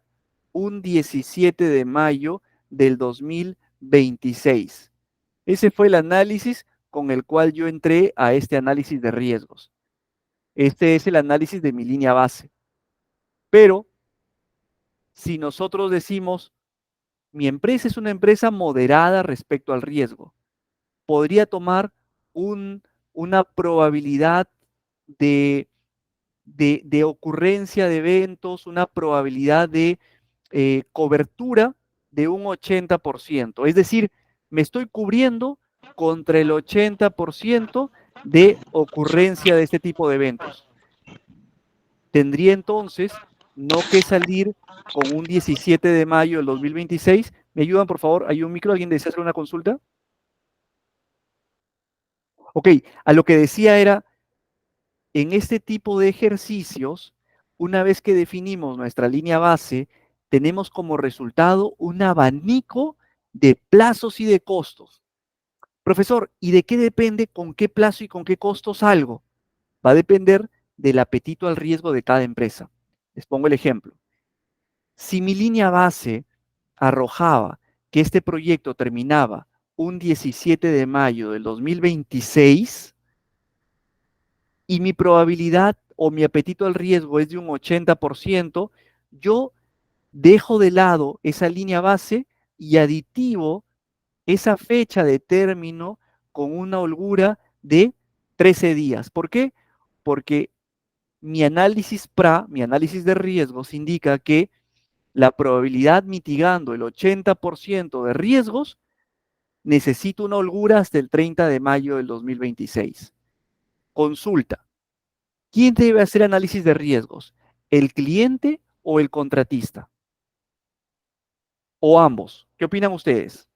S2: un 17 de mayo del 2026. Ese fue el análisis con el cual yo entré a este análisis de riesgos. Este es el análisis de mi línea base. Pero si nosotros decimos, mi empresa es una empresa moderada respecto al riesgo, podría tomar una probabilidad de ocurrencia de eventos, una probabilidad de cobertura de un 80%. Es decir, me estoy cubriendo contra el 80% de ocurrencia de este tipo de eventos. Tendría entonces no que salir con un 17 de mayo del 2026. ¿Me ayudan, por favor? ¿Hay un micro? ¿Alguien desea hacer una consulta? Ok, a lo que decía era, en este tipo de ejercicios, una vez que definimos nuestra línea base, tenemos como resultado un abanico de plazos y de costos. Profesor, ¿y de qué depende con qué plazo y con qué costos salgo? Va a depender del apetito al riesgo de cada empresa. Les pongo el ejemplo. Si mi línea base arrojaba que este proyecto terminaba un 17 de mayo del 2026, y mi probabilidad o mi apetito al riesgo es de un 80%, yo dejo de lado esa línea base y aditivo esa fecha de término con una holgura de 13 días. ¿Por qué? Porque mi análisis PRA, mi análisis de riesgos, indica que la probabilidad mitigando el 80% de riesgos, necesito una holgura hasta el 30 de mayo del 2026. Consulta. ¿Quién debe hacer análisis de riesgos? ¿El cliente o el contratista? ¿O ambos? ¿Qué opinan ustedes?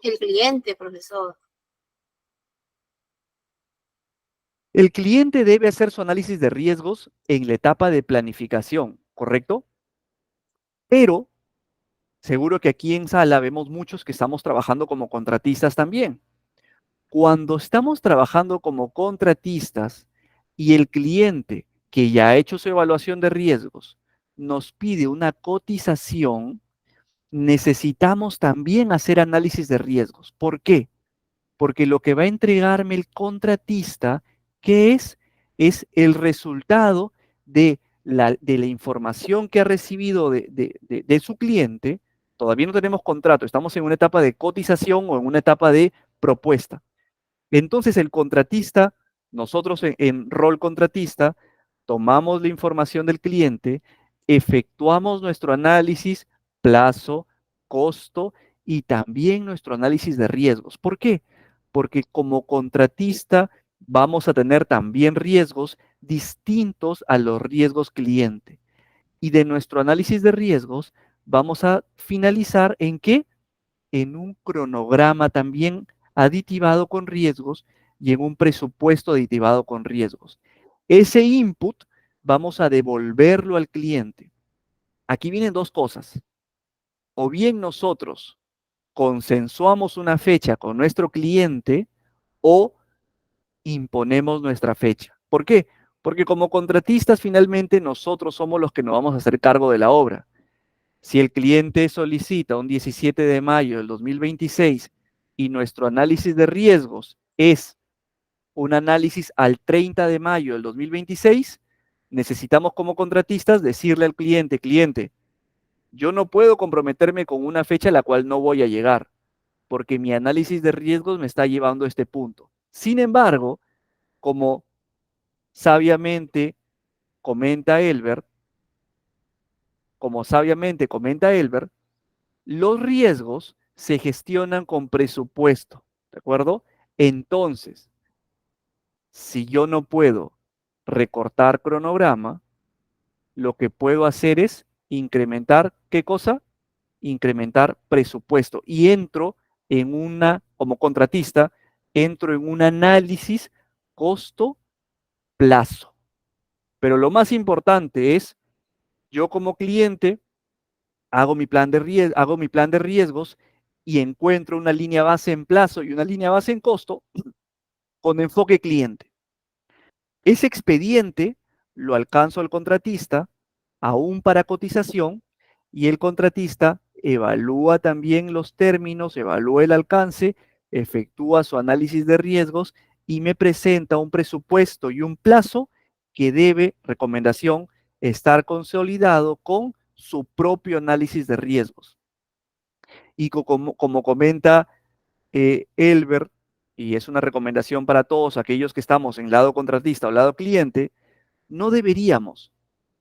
S3: El cliente, profesor.
S2: El cliente debe hacer su análisis de riesgos en la etapa de planificación, ¿correcto? Pero seguro que aquí en sala vemos muchos que estamos trabajando como contratistas también. Cuando estamos trabajando como contratistas y el cliente que ya ha hecho su evaluación de riesgos nos pide una cotización, necesitamos también hacer análisis de riesgos. ¿Por qué? Porque lo que va a entregarme el contratista, ¿qué es? Es el resultado de la información que ha recibido de su cliente. Todavía no tenemos contrato, estamos en una etapa de cotización o en una etapa de propuesta. Entonces el contratista, nosotros en rol contratista, tomamos la información del cliente, efectuamos nuestro análisis, plazo, costo y también nuestro análisis de riesgos. ¿Por qué? Porque como contratista vamos a tener también riesgos distintos a los riesgos cliente. Y de nuestro análisis de riesgos vamos a finalizar en qué? En un cronograma también aditivado con riesgos y en un presupuesto aditivado con riesgos. Ese input vamos a devolverlo al cliente. Aquí vienen dos cosas. O bien nosotros consensuamos una fecha con nuestro cliente o imponemos nuestra fecha. ¿Por qué? Porque como contratistas finalmente nosotros somos los que nos vamos a hacer cargo de la obra. Si el cliente solicita un 17 de mayo del 2026 y nuestro análisis de riesgos es un análisis al 30 de mayo del 2026, necesitamos como contratistas decirle al cliente, cliente, yo no puedo comprometerme con una fecha a la cual no voy a llegar, porque mi análisis de riesgos me está llevando a este punto. Sin embargo, como sabiamente comenta Elbert, los riesgos se gestionan con presupuesto, ¿de acuerdo? Entonces, si yo no puedo recortar cronograma, lo que puedo hacer es incrementar, ¿qué cosa? Incrementar presupuesto. Y entro en como contratista, entro en un análisis costo-plazo. Pero lo más importante es, yo como cliente, hago mi plan de riesgos y encuentro una línea base en plazo y una línea base en costo con enfoque cliente. Ese expediente lo alcanzo al contratista, aún para cotización, y el contratista evalúa también los términos, evalúa el alcance, efectúa su análisis de riesgos y me presenta un presupuesto y un plazo que debe, recomendación, estar consolidado con su propio análisis de riesgos. Y como comenta Elber, y es una recomendación para todos aquellos que estamos en lado contratista o lado cliente, no deberíamos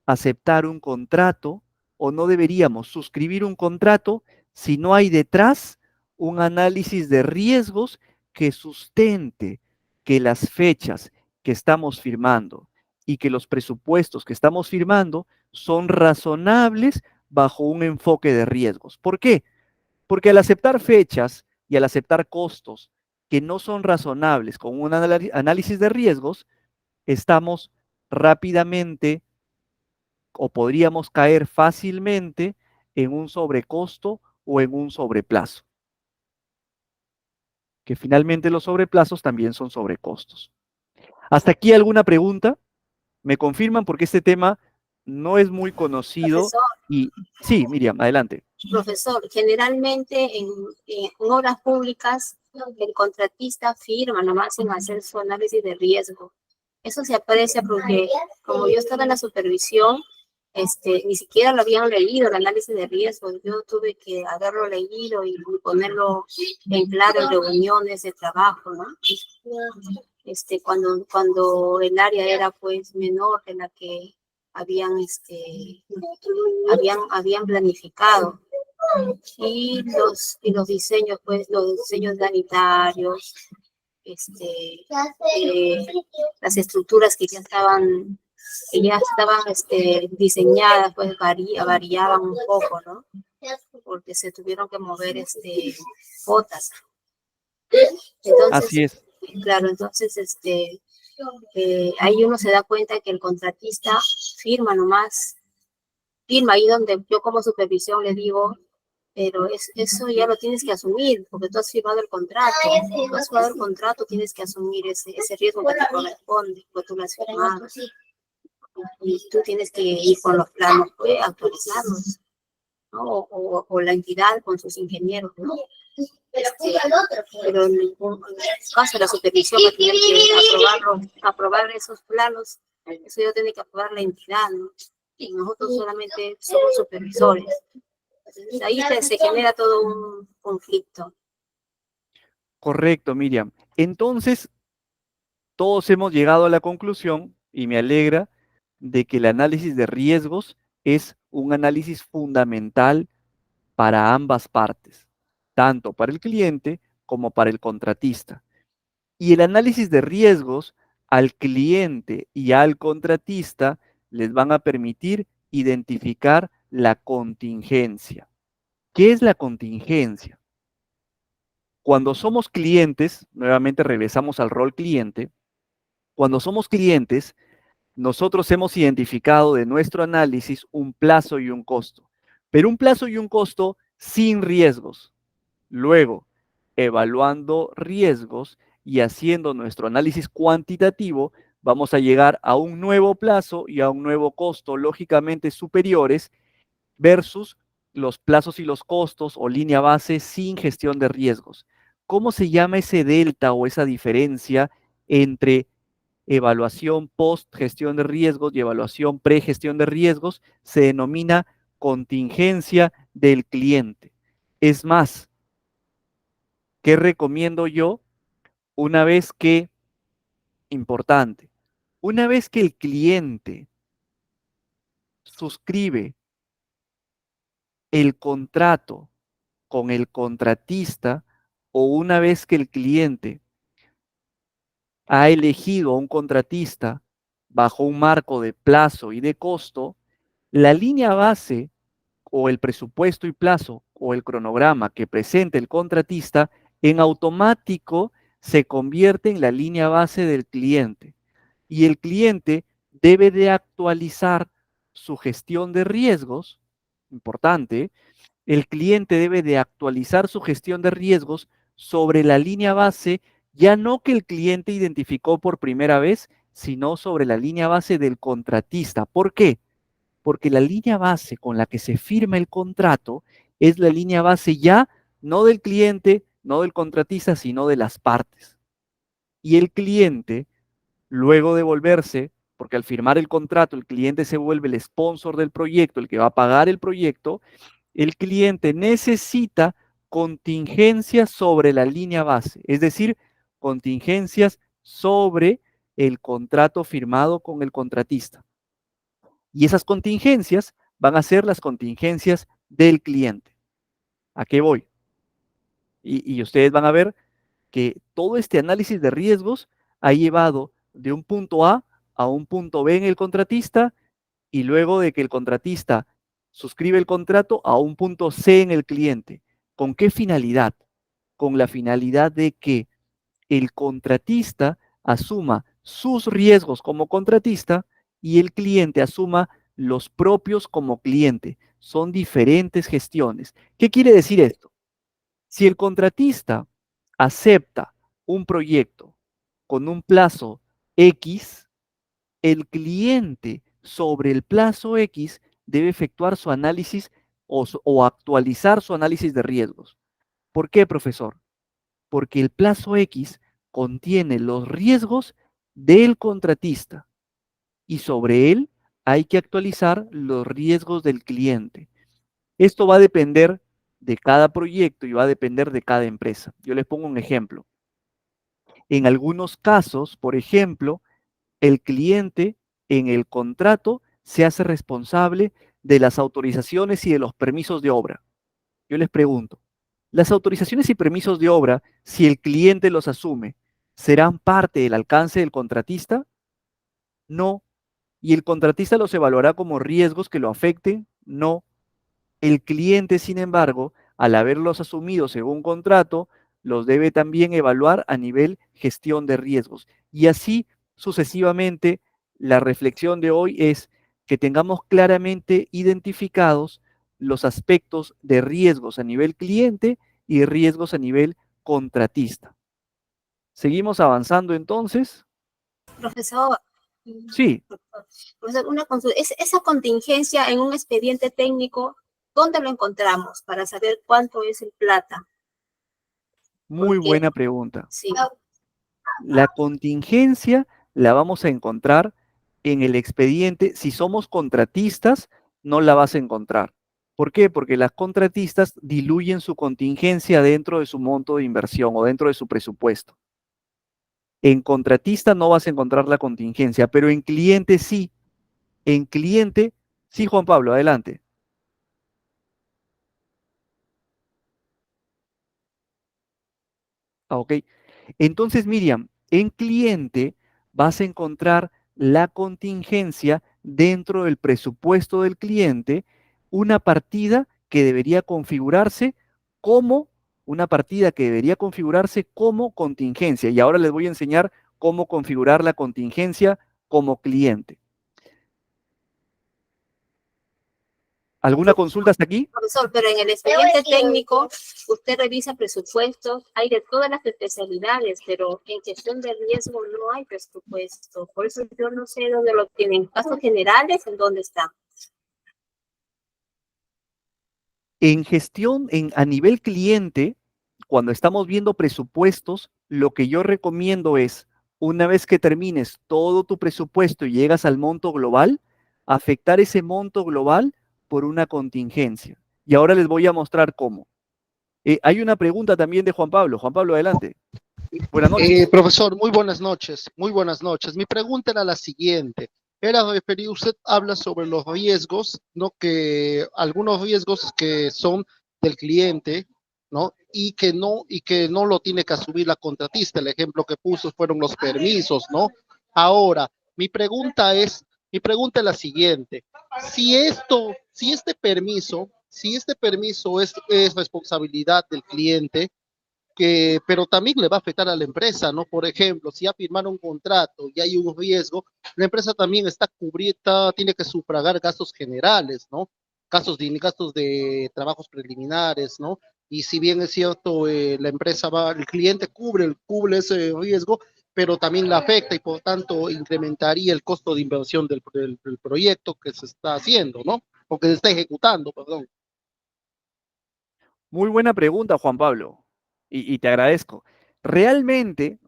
S2: aceptar un contrato o no deberíamos suscribir un contrato si no hay detrás un análisis de riesgos que sustente que las fechas que estamos firmando y que los presupuestos que estamos firmando son razonables bajo un enfoque de riesgos. ¿Por qué? Porque al aceptar fechas y al aceptar costos que no son razonables con un análisis de riesgos, estamos rápidamente o podríamos caer fácilmente en un sobrecosto o en un sobreplazo. Que finalmente los sobreplazos también son sobrecostos. ¿Hasta aquí alguna pregunta? ¿Me confirman? Porque este tema no es muy conocido.
S3: Profesor.
S2: Y sí, Miriam, adelante.
S3: Profesor, generalmente en obras públicas el contratista firma nomás sin hacer su análisis de riesgo. Eso se aprecia porque como yo estaba en la supervisión, ni siquiera lo habían leído el análisis de riesgo. Yo tuve que haberlo leído y ponerlo en claro en reuniones de trabajo, ¿no? Cuando el área era pues menor de la que habían planificado. Y los diseños, pues, los diseños sanitarios, las estructuras que ya estaban diseñadas, pues variaban un poco, ¿no? Porque se tuvieron que mover botas. Entonces,
S2: así es.
S3: Claro, entonces ahí uno se da cuenta que el contratista firma nomás, firma ahí donde yo como supervisión le digo, pero eso ya lo tienes que asumir, porque tú has firmado el contrato. Tú has firmado el contrato, tienes que asumir ese riesgo que te corresponde, porque tú lo has firmado. Y tú tienes que ir con los planos, pues, actualizarlos, ¿no? O la entidad con sus ingenieros, ¿no? Pero en el caso de la supervisión va a tener que aprobar esos planos, eso ya tiene que aprobar la entidad, ¿no? Y nosotros solamente somos supervisores. Entonces, ahí se genera todo un conflicto.
S2: Correcto, Miriam. Entonces, todos hemos llegado a la conclusión, y me alegra, de que el análisis de riesgos es un análisis fundamental para ambas partes, tanto para el cliente como para el contratista. Y el análisis de riesgos al cliente y al contratista les van a permitir identificar la contingencia. ¿Qué es la contingencia? Cuando somos clientes, nuevamente regresamos al rol cliente, cuando somos clientes, nosotros hemos identificado de nuestro análisis un plazo y un costo, pero un plazo y un costo sin riesgos. Luego, evaluando riesgos y haciendo nuestro análisis cuantitativo, vamos a llegar a un nuevo plazo y a un nuevo costo lógicamente superiores versus los plazos y los costos o línea base sin gestión de riesgos. ¿Cómo se llama ese delta o esa diferencia entre evaluación post gestión de riesgos y evaluación pre gestión de riesgos? Se denomina contingencia del cliente. Es más, ¿qué recomiendo yo? Una vez que, importante, una vez que el cliente suscribe el contrato con el contratista o una vez que el cliente ha elegido a un contratista bajo un marco de plazo y de costo, la línea base o el presupuesto y plazo o el cronograma que presente el contratista en automático se convierte en la línea base del cliente. Y el cliente debe de actualizar su gestión de riesgos, importante, el cliente debe de actualizar su gestión de riesgos sobre la línea base, ya no que el cliente identificó por primera vez, sino sobre la línea base del contratista. ¿Por qué? Porque la línea base con la que se firma el contrato es la línea base ya, no del cliente, no del contratista, sino de las partes. Y el cliente, luego de volverse, porque al firmar el contrato, el cliente se vuelve el sponsor del proyecto, el que va a pagar el proyecto, el cliente necesita contingencias sobre la línea base, es decir, contingencias sobre el contrato firmado con el contratista. Y esas contingencias van a ser las contingencias del cliente. ¿A qué voy? Y ustedes van a ver que todo este análisis de riesgos ha llevado de un punto A un punto B en el contratista y luego de que el contratista suscribe el contrato a un punto C en el cliente. ¿Con qué finalidad? Con la finalidad de que el contratista asuma sus riesgos como contratista y el cliente asuma los propios como cliente. Son diferentes gestiones. ¿Qué quiere decir esto? Si el contratista acepta un proyecto con un plazo X, el cliente sobre el plazo X debe efectuar su análisis o actualizar su análisis de riesgos. ¿Por qué, profesor? Porque el plazo X contiene los riesgos del contratista y sobre él hay que actualizar los riesgos del cliente. Esto va a depender de cada proyecto y va a depender de cada empresa. Yo les pongo un ejemplo. En algunos casos, por ejemplo, el cliente en el contrato se hace responsable de las autorizaciones y de los permisos de obra. Yo les pregunto, ¿las autorizaciones y permisos de obra, si el cliente los asume, serán parte del alcance del contratista? No. ¿Y el contratista los evaluará como riesgos que lo afecten? No. El cliente, sin embargo, al haberlos asumido según contrato, los debe también evaluar a nivel gestión de riesgos. Y así sucesivamente, la reflexión de hoy es que tengamos claramente identificados los aspectos de riesgos a nivel cliente y riesgos a nivel contratista. ¿Seguimos avanzando entonces?
S3: Profesor,
S2: Sí,
S3: profesor, una consulta. Esa contingencia en un expediente técnico, ¿dónde lo encontramos para saber cuánto es el plata?
S2: muy
S3: Porque,
S2: buena pregunta.
S3: sí,
S2: La contingencia la vamos a encontrar en el expediente. Si somos contratistas, no la vas a encontrar. ¿Por qué? Porque las contratistas diluyen su contingencia dentro de su monto de inversión o dentro de su presupuesto. En contratista no vas a encontrar la contingencia, pero en cliente sí. En cliente, sí, Juan Pablo, adelante. Ok. Entonces, Miriam, en cliente vas a encontrar la contingencia dentro del presupuesto del cliente, una partida que debería configurarse como una partida que debería configurarse como contingencia. Y ahora les voy a enseñar cómo configurar la contingencia como cliente. ¿Alguna consulta hasta aquí?
S3: profesor, pero en el expediente técnico usted revisa presupuestos, hay de todas las especialidades, pero en gestión de riesgo no hay presupuesto. Por eso yo no sé dónde lo tienen. Casos generales, ¿en dónde está?
S2: En gestión, a nivel cliente, cuando estamos viendo presupuestos, lo que yo recomiendo es, una vez que termines todo tu presupuesto y llegas al monto global, afectar ese monto global por una contingencia. Y ahora les voy a mostrar cómo. Hay una pregunta también de Juan Pablo. Juan Pablo, adelante. Buenas noches.
S4: Profesor, muy buenas noches, muy buenas noches. Mi pregunta era la siguiente. Era referido, usted habla sobre los riesgos, ¿no? Que algunos riesgos que son del cliente, ¿no? Y que no lo tiene que asumir la contratista. El ejemplo que puso fueron los permisos, ¿no? Ahora, mi pregunta es la siguiente. Si este permiso es responsabilidad del cliente, pero también le va a afectar a la empresa, ¿no? Por ejemplo, si ya firmaron un contrato y hay un riesgo, la empresa también está cubierta, tiene que sufragar gastos generales, ¿no? Gastos de trabajos preliminares, ¿no? Y si bien es cierto, el cliente cubre ese riesgo, pero también la afecta y por tanto incrementaría el costo de inversión del proyecto que se está haciendo, ¿no? O que se está ejecutando, perdón.
S2: Muy buena pregunta, Juan Pablo, y te agradezco. Realmente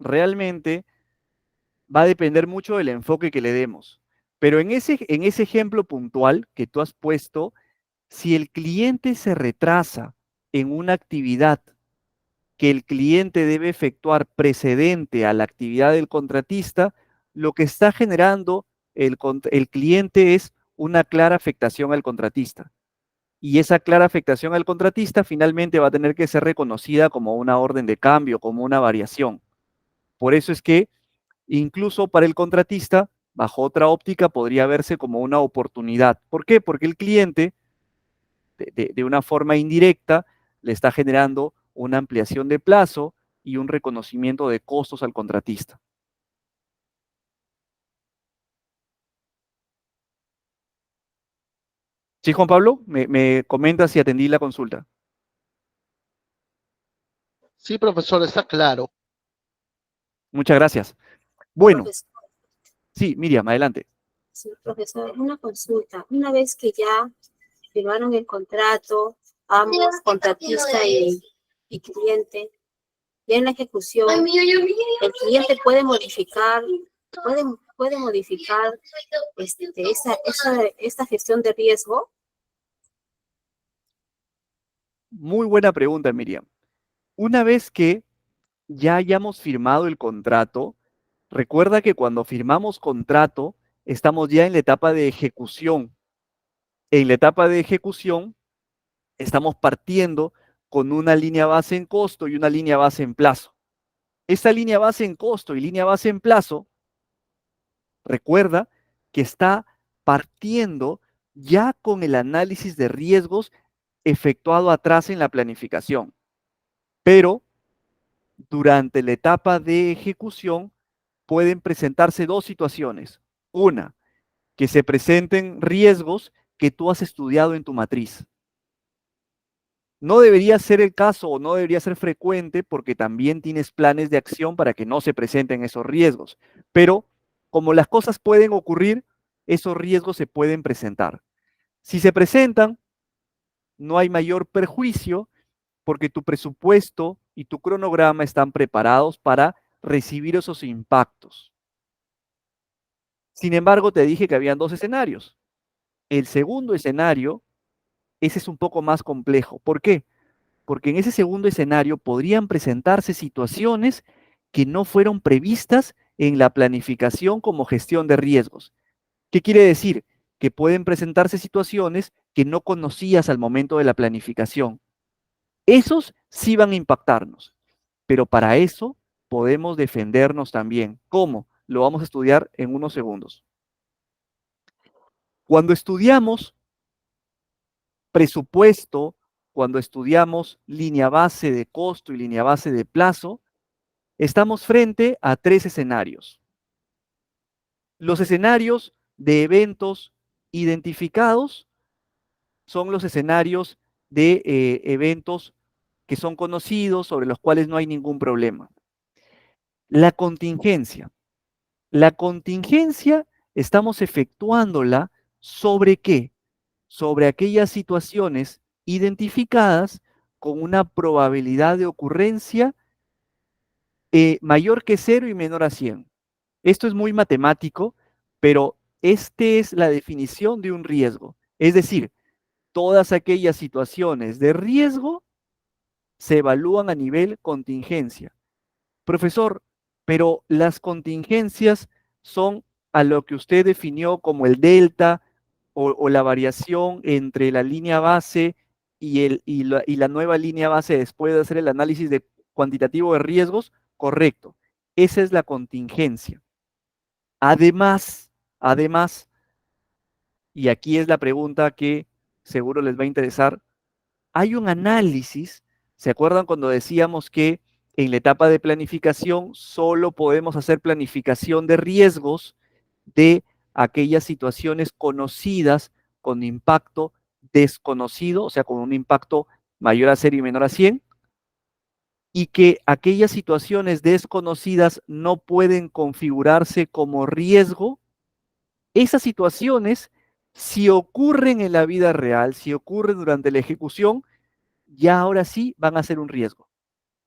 S2: va a depender mucho del enfoque que le demos. Pero en ese ejemplo puntual que tú has puesto, si el cliente se retrasa en una actividad que el cliente debe efectuar precedente a la actividad del contratista, lo que está generando el cliente es una clara afectación al contratista. Y esa clara afectación al contratista finalmente va a tener que ser reconocida como una orden de cambio, como una variación. Por eso es que incluso para el contratista, bajo otra óptica, podría verse como una oportunidad. ¿Por qué? Porque el cliente, de una forma indirecta, le está generando una ampliación de plazo y un reconocimiento de costos al contratista. Sí, Juan Pablo, me comenta si atendí la consulta.
S4: Sí, profesor, está claro.
S2: Muchas gracias. Bueno,
S3: Profesor,
S2: sí, Miriam, adelante.
S3: sí, profesor, una consulta. Una vez que ya firmaron el contrato, ambos, contratista y cliente, ya en la ejecución, el cliente puede modificar, puede modificar esta gestión de riesgo.
S2: Muy buena pregunta, Miriam. Una vez que ya hayamos firmado el contrato, recuerda que cuando firmamos contrato, estamos ya en la etapa de ejecución. En la etapa de ejecución, estamos partiendo con una línea base en costo y una línea base en plazo. Esta línea base en costo y línea base en plazo, recuerda que está partiendo ya con el análisis de riesgos efectuado atrás en la planificación. Pero durante la etapa de ejecución pueden presentarse dos situaciones. Una, que se presenten riesgos que tú has estudiado en tu matriz. No debería ser el caso o no debería ser frecuente porque también tienes planes de acción para que no se presenten esos riesgos. Pero como las cosas pueden ocurrir, esos riesgos se pueden presentar. Si se presentan, no hay mayor perjuicio porque tu presupuesto y tu cronograma están preparados para recibir esos impactos. Sin embargo, te dije que habían dos escenarios. El segundo escenario, ese es un poco más complejo. ¿Por qué? Porque en ese segundo escenario podrían presentarse situaciones que no fueron previstas en la planificación como gestión de riesgos. ¿Qué quiere decir? Que pueden presentarse situaciones que no conocías al momento de la planificación. Esos sí van a impactarnos, pero para eso podemos defendernos también. ¿Cómo? Lo vamos a estudiar en unos segundos. Cuando estudiamos presupuesto, cuando estudiamos línea base de costo y línea base de plazo, estamos frente a tres escenarios. Los escenarios de eventos identificados son los escenarios de eventos que son conocidos, sobre los cuales no hay ningún problema. La contingencia. La contingencia estamos efectuándola ¿sobre qué? Sobre aquellas situaciones identificadas con una probabilidad de ocurrencia mayor que 0 y menor a 100. Esto es muy matemático, pero esta es la definición de un riesgo. Es decir, todas aquellas situaciones de riesgo se evalúan a nivel contingencia. Profesor, pero las contingencias son a lo que usted definió como el delta o la variación entre la línea base y la nueva línea base después de hacer el análisis de cuantitativo de riesgos. Correcto. Esa es la contingencia. Además, y aquí es la pregunta que seguro les va a interesar, hay un análisis. ¿Se acuerdan cuando decíamos que en la etapa de planificación solo podemos hacer planificación de riesgos de aquellas situaciones conocidas con impacto desconocido, o sea, con un impacto mayor a 0 y menor a 100, y que aquellas situaciones desconocidas no pueden configurarse como riesgo? Esas situaciones, si ocurren en la vida real, si ocurren durante la ejecución, ya ahora sí van a ser un riesgo,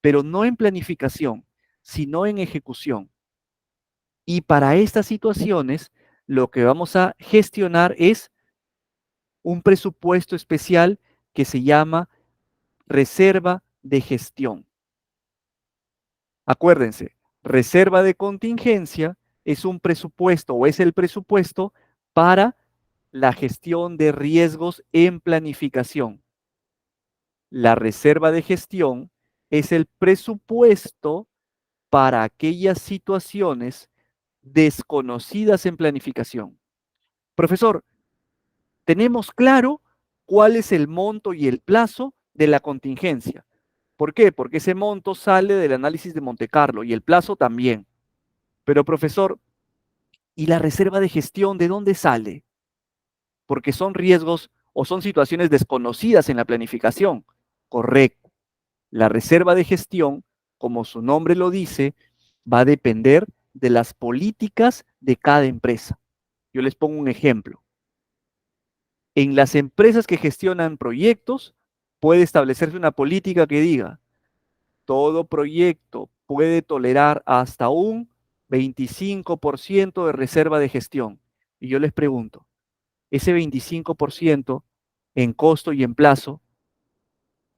S2: pero no en planificación, sino en ejecución. Y para estas situaciones, lo que vamos a gestionar es un presupuesto especial que se llama reserva de gestión. Acuérdense, reserva de contingencia es un presupuesto o es el presupuesto para la gestión de riesgos en planificación. La reserva de gestión es el presupuesto para aquellas situaciones desconocidas en planificación. Profesor, tenemos claro cuál es el monto y el plazo de la contingencia. ¿Por qué? Porque ese monto sale del análisis de Monte Carlo y el plazo también. Pero, profesor, ¿y la reserva de gestión de dónde sale? Porque son riesgos o son situaciones desconocidas en la planificación. Correcto. La reserva de gestión, como su nombre lo dice, va a depender de las políticas de cada empresa. Yo les pongo un ejemplo. En las empresas que gestionan proyectos, puede establecerse una política que diga, todo proyecto puede tolerar hasta un 25% de reserva de gestión. Y yo les pregunto, ese 25% en costo y en plazo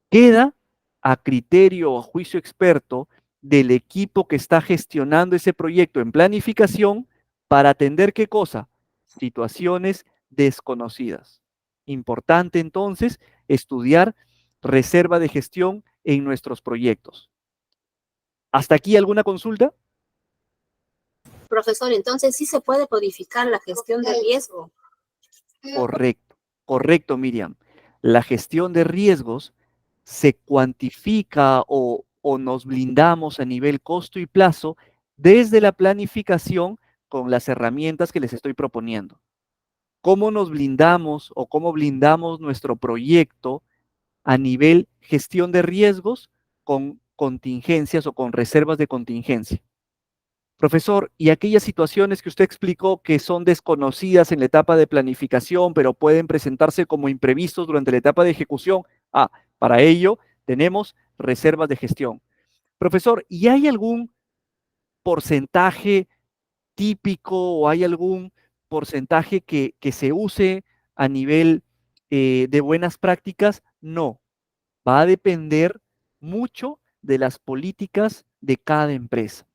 S2: queda a criterio o a juicio experto del equipo que está gestionando ese proyecto en planificación para atender ¿qué cosa? Situaciones desconocidas. Importante entonces estudiar reserva de gestión en nuestros proyectos. ¿Hasta aquí alguna consulta?
S3: Profesor, entonces sí se puede codificar la gestión de riesgo.
S2: Correcto, correcto, Miriam. La gestión de riesgos se cuantifica o nos blindamos a nivel costo y plazo desde la planificación con las herramientas que les estoy proponiendo. ¿Cómo nos blindamos o cómo blindamos nuestro proyecto a nivel gestión de riesgos con contingencias o con reservas de contingencia? Profesor, ¿y aquellas situaciones que usted explicó que son desconocidas en la etapa de planificación, pero pueden presentarse como imprevistos durante la etapa de ejecución? Para ello tenemos reservas de gestión. Profesor, ¿y hay algún porcentaje típico o hay algún porcentaje que se use a nivel de buenas prácticas? No, va a depender mucho de las políticas de cada empresa.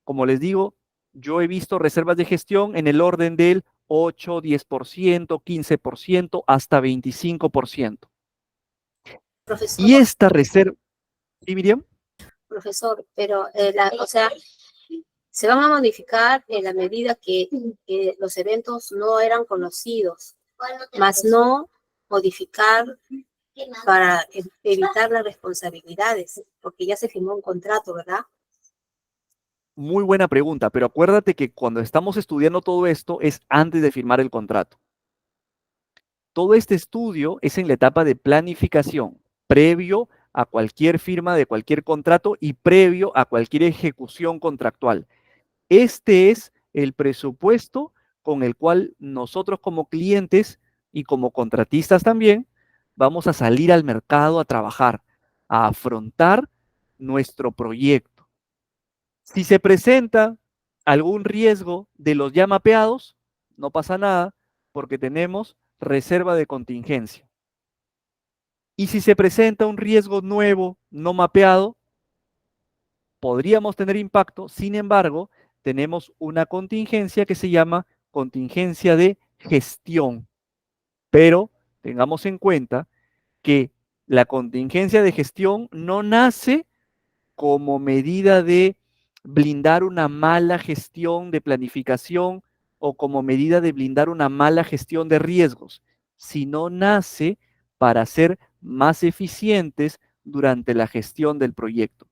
S2: Como les digo, yo he visto reservas de gestión en el orden del 8, 10%, 15%, hasta 25%.
S3: Profesor,
S2: Y esta reserva, ¿sí, Miriam?
S3: profesor, pero o sea, se van a modificar en la medida que los eventos no eran conocidos, más no modificar para evitar las responsabilidades, porque ya se firmó un contrato, ¿verdad?
S2: Muy buena pregunta, pero acuérdate que cuando estamos estudiando todo esto es antes de firmar el contrato. Todo este estudio es en la etapa de planificación, previo a cualquier firma de cualquier contrato y previo a cualquier ejecución contractual. Este es el presupuesto con el cual nosotros como clientes y como contratistas también vamos a salir al mercado a trabajar, a afrontar nuestro proyecto. Si se presenta algún riesgo de los ya mapeados, no pasa nada porque tenemos reserva de contingencia. Y si se presenta un riesgo nuevo, no mapeado, podríamos tener impacto. Sin embargo, tenemos una contingencia que se llama contingencia de gestión. Pero tengamos en cuenta que la contingencia de gestión no nace como medida de blindar una mala gestión de planificación o como medida de blindar una mala gestión de riesgos, sino nace para ser más eficientes durante la gestión del proyecto.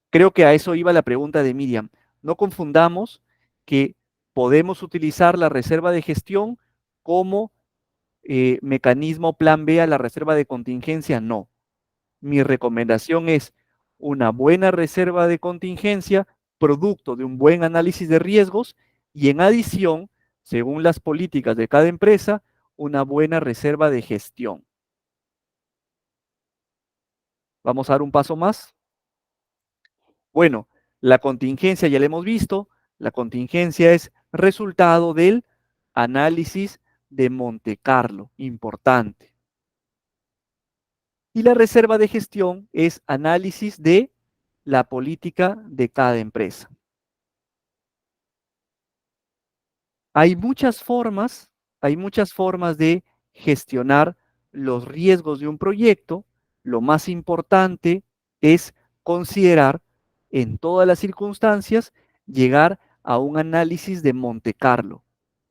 S2: Creo que a eso iba la pregunta de Miriam. No confundamos que podemos utilizar la reserva de gestión como mecanismo plan B a la reserva de contingencia. No. Mi recomendación es una buena reserva de contingencia, producto de un buen análisis de riesgos y en adición, según las políticas de cada empresa, una buena reserva de gestión. Vamos a dar un paso más. Bueno, la contingencia ya la hemos visto. La contingencia es resultado del análisis de Monte Carlo, importante. Y la reserva de gestión es análisis de la política de cada empresa. Hay muchas formas de gestionar los riesgos de un proyecto. Lo más importante es considerar en todas las circunstancias llegar a un análisis de Monte Carlo.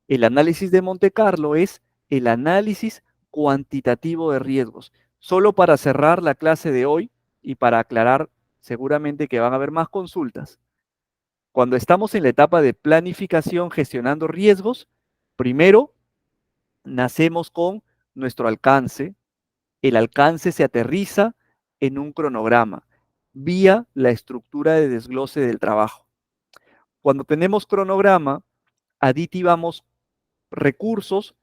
S2: El análisis de Monte Carlo es el análisis cuantitativo de riesgos. Solo para cerrar la clase de hoy y para aclarar, seguramente que van a haber más consultas. Cuando estamos en la etapa de planificación gestionando riesgos, primero nacemos con nuestro alcance. El alcance se aterriza en un cronograma vía la estructura de desglose del trabajo. Cuando tenemos cronograma, aditivamos recursos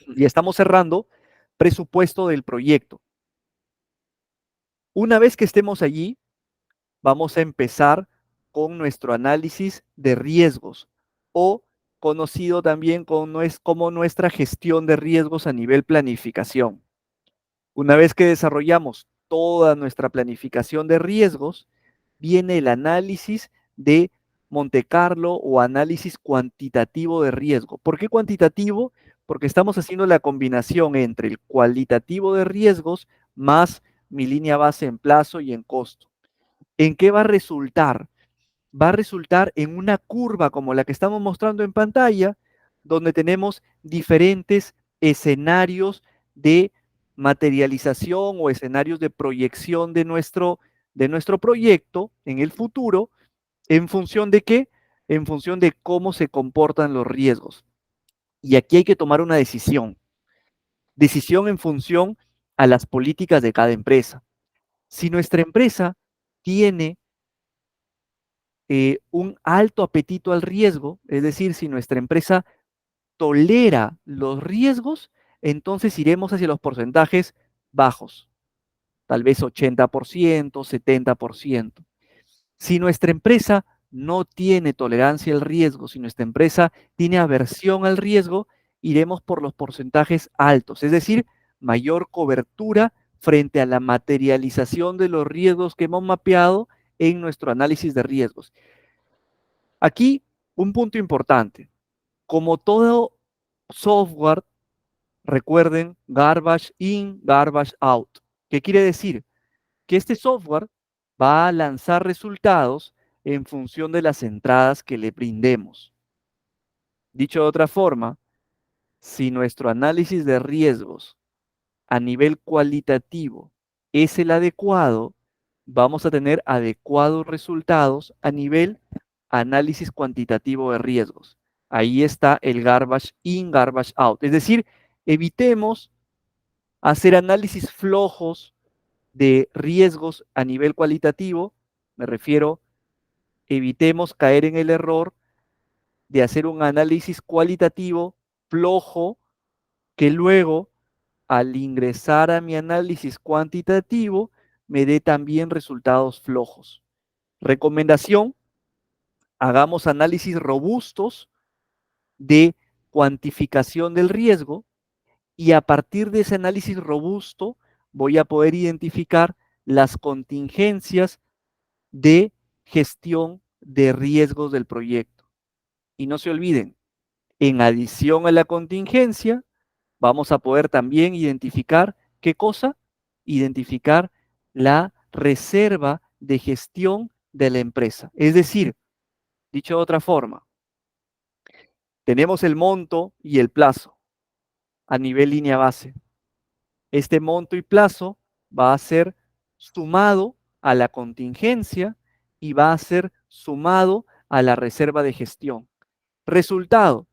S2: y estamos cerrando presupuesto del proyecto. Una vez que estemos allí, vamos a empezar con nuestro análisis de riesgos, o conocido también como nuestra gestión de riesgos a nivel planificación. Una vez que desarrollamos toda nuestra planificación de riesgos, viene el análisis de Monte Carlo o análisis cuantitativo de riesgo. ¿Por qué cuantitativo? Porque estamos haciendo la combinación entre el cualitativo de riesgos más mi línea base en plazo y en costo. ¿En qué va a resultar? Va a resultar en una curva como la que estamos mostrando en pantalla, donde tenemos diferentes escenarios de materialización o escenarios de proyección de nuestro proyecto en el futuro. ¿En función de qué? En función de cómo se comportan los riesgos. Y aquí hay que tomar una decisión. Decisión en función a las políticas de cada empresa. Si nuestra empresa tiene un alto apetito al riesgo, es decir, si nuestra empresa tolera los riesgos, entonces iremos hacia los porcentajes bajos, tal vez 80%, 70%. Si nuestra empresa no tiene tolerancia al riesgo, si nuestra empresa tiene aversión al riesgo, iremos por los porcentajes altos, es decir, mayor cobertura frente a la materialización de los riesgos que hemos mapeado en nuestro análisis de riesgos. Aquí, un punto importante. Como todo software, recuerden, garbage in, garbage out. ¿Qué quiere decir? Que este software va a lanzar resultados en función de las entradas que le brindemos. Dicho de otra forma, si nuestro análisis de riesgos a nivel cualitativo es el adecuado, vamos a tener adecuados resultados a nivel análisis cuantitativo de riesgos. Ahí está el garbage in, garbage out. Es decir, evitemos hacer análisis flojos de riesgos a nivel cualitativo. Me refiero, evitemos caer en el error de hacer un análisis cualitativo flojo que luego, al ingresar a mi análisis cuantitativo, me dé también resultados flojos. Recomendación: hagamos análisis robustos de cuantificación del riesgo, y a partir de ese análisis robusto voy a poder identificar las contingencias de gestión de riesgos del proyecto. Y no se olviden, en adición a la contingencia, vamos a poder también identificar, ¿qué cosa? Identificar la reserva de gestión de la empresa. Es decir, dicho de otra forma, tenemos el monto y el plazo a nivel línea base. Este monto y plazo va a ser sumado a la contingencia y va a ser sumado a la reserva de gestión. Resultado: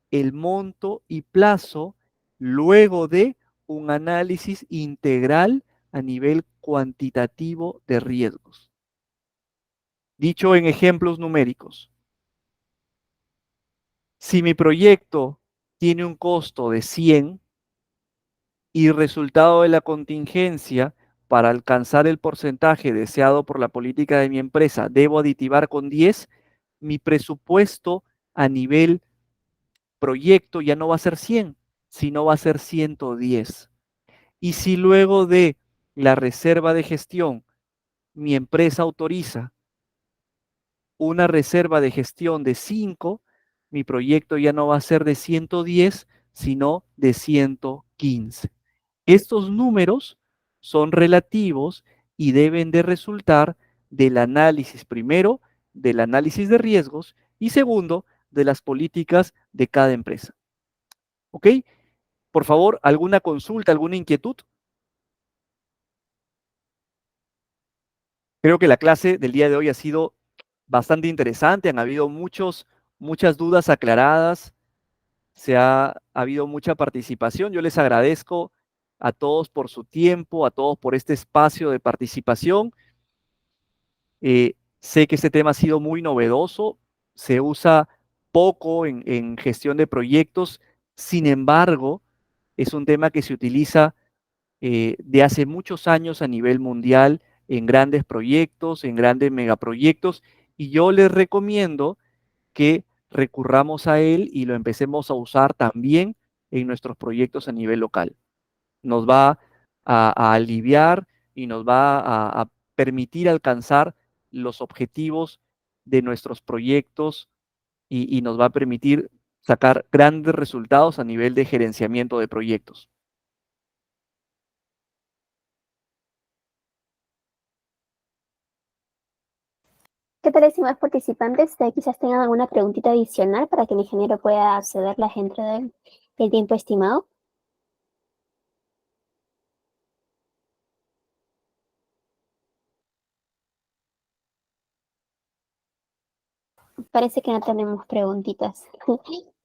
S2: el monto y plazo luego de un análisis integral a nivel cuantitativo de riesgos. Dicho en ejemplos numéricos, si mi proyecto tiene un costo de 100 y resultado de la contingencia para alcanzar el porcentaje deseado por la política de mi empresa, debo aditivar con 10, mi presupuesto a nivel proyecto ya no va a ser 100, sino va a ser 110. Y si luego de la reserva de gestión mi empresa autoriza una reserva de gestión de 5, mi proyecto ya no va a ser de 110, sino de 115. Estos números son relativos y deben de resultar del análisis, primero, del análisis de riesgos y segundo, de las políticas de cada empresa. ¿Ok? Por favor, ¿alguna consulta, alguna inquietud? Creo que la clase del día de hoy ha sido bastante interesante, han habido muchas dudas aclaradas, ha habido mucha participación. Yo les agradezco a todos por su tiempo, a todos por este espacio de participación. Sé que este tema ha sido muy novedoso, se usa poco en gestión de proyectos, sin embargo, es un tema que se utiliza de hace muchos años a nivel mundial en grandes proyectos, en grandes megaproyectos, y yo les recomiendo que recurramos a él y lo empecemos a usar también en nuestros proyectos a nivel local. Nos va a aliviar y nos va a permitir alcanzar los objetivos de nuestros proyectos y nos va a permitir sacar grandes resultados a nivel de gerenciamiento de proyectos.
S1: ¿Qué tal, estimados participantes? Quizás tengan alguna preguntita adicional para que el ingeniero pueda accederlas dentro del tiempo estimado. Parece que no tenemos preguntitas.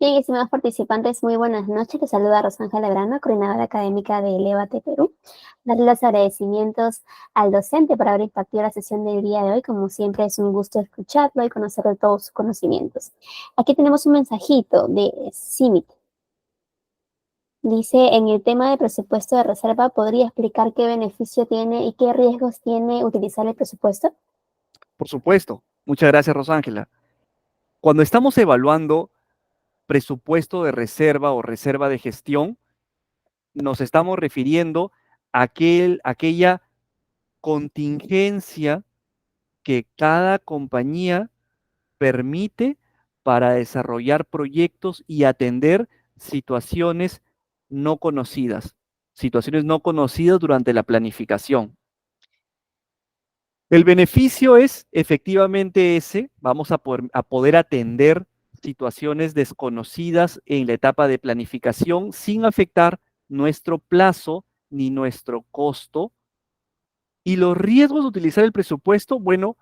S1: Bien, estimados participantes, muy buenas noches. Les saluda Rosángela Grano, coordinadora académica de Elevate Perú. Darle los agradecimientos al docente por haber impartido la sesión del día de hoy. Como siempre, es un gusto escucharlo y conocer de todos sus conocimientos. Aquí tenemos un mensajito de Simit. Dice, en el tema de presupuesto de reserva, ¿podría explicar qué beneficio tiene y qué riesgos tiene utilizar el presupuesto?
S2: Por supuesto. Muchas gracias, Rosángela. Cuando estamos evaluando presupuesto de reserva o reserva de gestión, nos estamos refiriendo a aquella contingencia que cada compañía permite para desarrollar proyectos y atender situaciones no conocidas durante la planificación. El beneficio es efectivamente ese, vamos a poder atender situaciones desconocidas en la etapa de planificación sin afectar nuestro plazo ni nuestro costo. Y los riesgos de utilizar el presupuesto, bueno,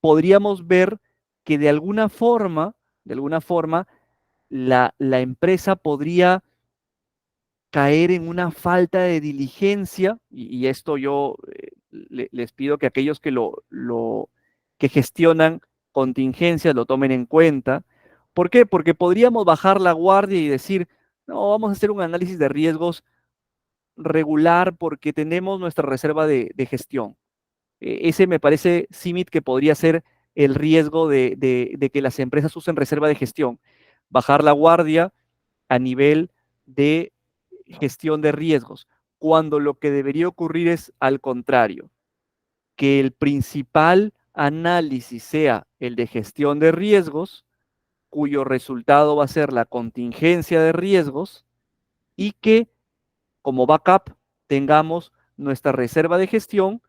S2: podríamos ver que de alguna forma, la empresa podría caer en una falta de diligencia, y esto yo les pido que aquellos que gestionan contingencias lo tomen en cuenta. ¿Por qué? Porque podríamos bajar la guardia y decir, no, vamos a hacer un análisis de riesgos regular porque tenemos nuestra reserva de gestión. Ese me parece, Simit, que podría ser el riesgo de que las empresas usen reserva de gestión. Bajar la guardia a nivel de gestión de riesgos, cuando lo que debería ocurrir es al contrario, que el principal análisis sea el de gestión de riesgos, cuyo resultado va a ser la contingencia de riesgos, y que como backup tengamos nuestra reserva de gestión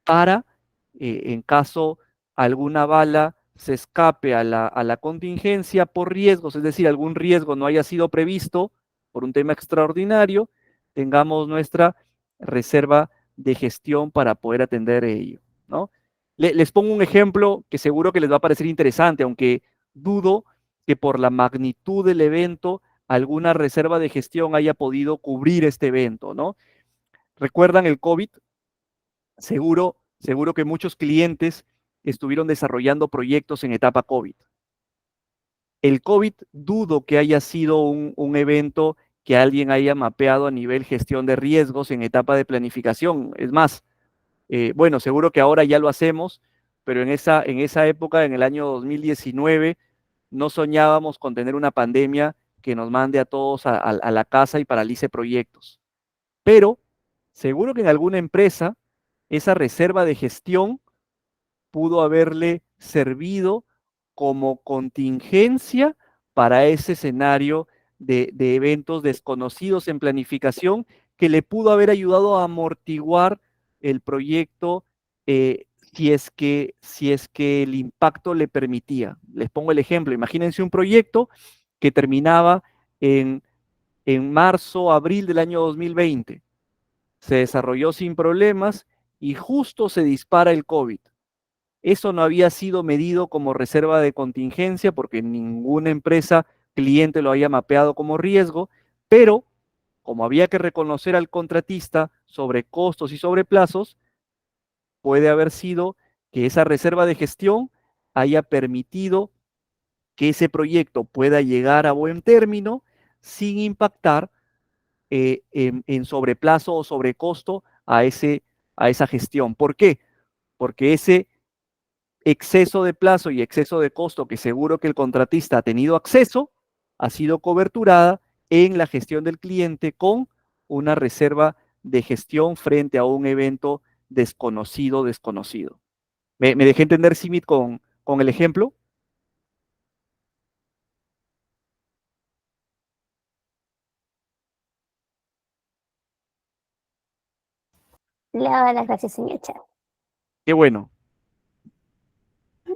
S2: para, en caso alguna bala se escape a la contingencia por riesgos, es decir, algún riesgo no haya sido previsto por un tema extraordinario, tengamos nuestra reserva de gestión para poder atender ello, ¿no? Les pongo un ejemplo que seguro que les va a parecer interesante, aunque dudo que por la magnitud del evento alguna reserva de gestión haya podido cubrir este evento, ¿no? ¿Recuerdan el COVID? Seguro que muchos clientes estuvieron desarrollando proyectos en etapa COVID. El COVID dudo que haya sido un evento que alguien haya mapeado a nivel gestión de riesgos en etapa de planificación. Es más, bueno, seguro que ahora ya lo hacemos, pero en esa época, en el año 2019, no soñábamos con tener una pandemia que nos mande a todos a la casa y paralice proyectos. Pero seguro que en alguna empresa esa reserva de gestión pudo haberle servido como contingencia para ese escenario de eventos desconocidos en planificación que le pudo haber ayudado a amortiguar el proyecto si es que el impacto le permitía. Les pongo el ejemplo, imagínense un proyecto que terminaba en marzo, abril del año 2020. Se desarrolló sin problemas y justo se dispara el COVID. Eso no había sido medido como reserva de contingencia porque ninguna empresa cliente lo había mapeado como riesgo, pero como había que reconocer al contratista sobre costos y sobre plazos, puede haber sido que esa reserva de gestión haya permitido que ese proyecto pueda llegar a buen término sin impactar en sobreplazo o sobrecosto a esa gestión. ¿Por qué? Porque ese exceso de plazo y exceso de costo que seguro que el contratista ha tenido acceso, ha sido coberturada en la gestión del cliente con una reserva de gestión frente a un evento desconocido. ¿Me dejé entender, Simit, con el ejemplo?
S1: Le doy las gracias en el chat.
S2: Qué bueno.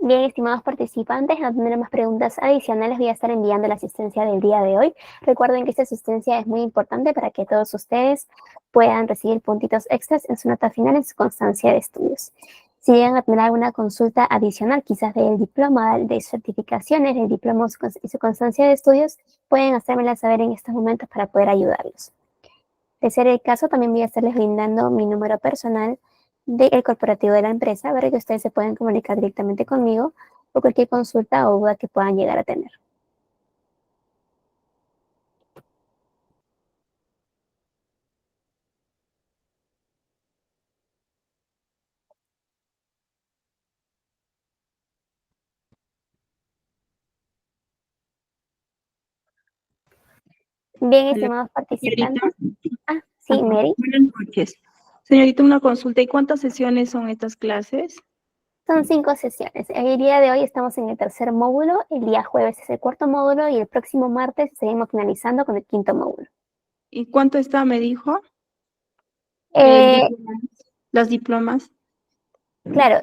S1: Bien, estimados participantes, no tener más preguntas adicionales, voy a estar enviando la asistencia del día de hoy. Recuerden que esta asistencia es muy importante para que todos ustedes puedan recibir puntitos extras en su nota final en su constancia de estudios. Si llegan a tener alguna consulta adicional, quizás del diploma, de certificaciones, del diploma y su constancia de estudios, pueden hacérmela saber en estos momentos para poder ayudarlos. De ser el caso, también voy a estarles brindando mi número personal del corporativo de la empresa para que ustedes se puedan comunicar directamente conmigo por cualquier consulta o duda que puedan llegar a tener. Bien,
S5: Hola,
S1: estimados
S5: señorita.
S1: participantes. Sí, Mary.
S5: Buenas noches. Señorita, una consulta. ¿Y cuántas sesiones son estas clases?
S1: Son 5 sesiones. El día de hoy estamos en el tercer módulo, el día jueves es el cuarto módulo y el próximo martes seguimos finalizando con el quinto módulo.
S5: ¿Y cuánto está, me dijo?
S1: Eh,
S5: Las diplomas.
S1: Claro,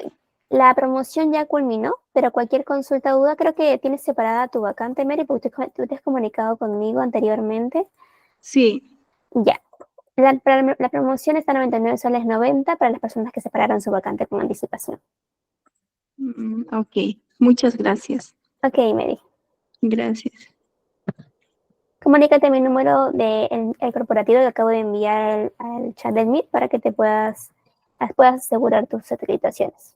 S1: la promoción ya culminó, pero cualquier consulta o duda, creo que tienes separada tu vacante, Mary, porque tú te has comunicado conmigo anteriormente.
S5: Sí.
S1: Ya. La promoción está a 99 soles 90 para las personas que separaron su vacante con anticipación.
S5: Ok. Muchas gracias.
S1: Ok, Mary.
S5: Gracias.
S1: Comunícate mi número el corporativo que acabo de enviar al chat del Meet para que te puedas asegurar tus acreditaciones.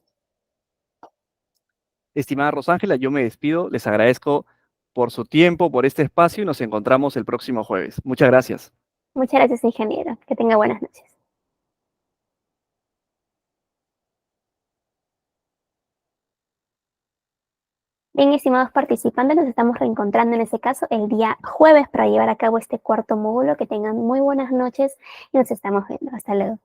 S2: Estimada Rosángela, yo me despido. Les agradezco por su tiempo, por este espacio y nos encontramos el próximo jueves. Muchas gracias.
S1: Muchas gracias, ingeniero. Que tenga buenas noches. Bien, estimados participantes, nos estamos reencontrando en ese caso el día jueves para llevar a cabo este cuarto módulo. Que tengan muy buenas noches y nos estamos viendo. Hasta luego.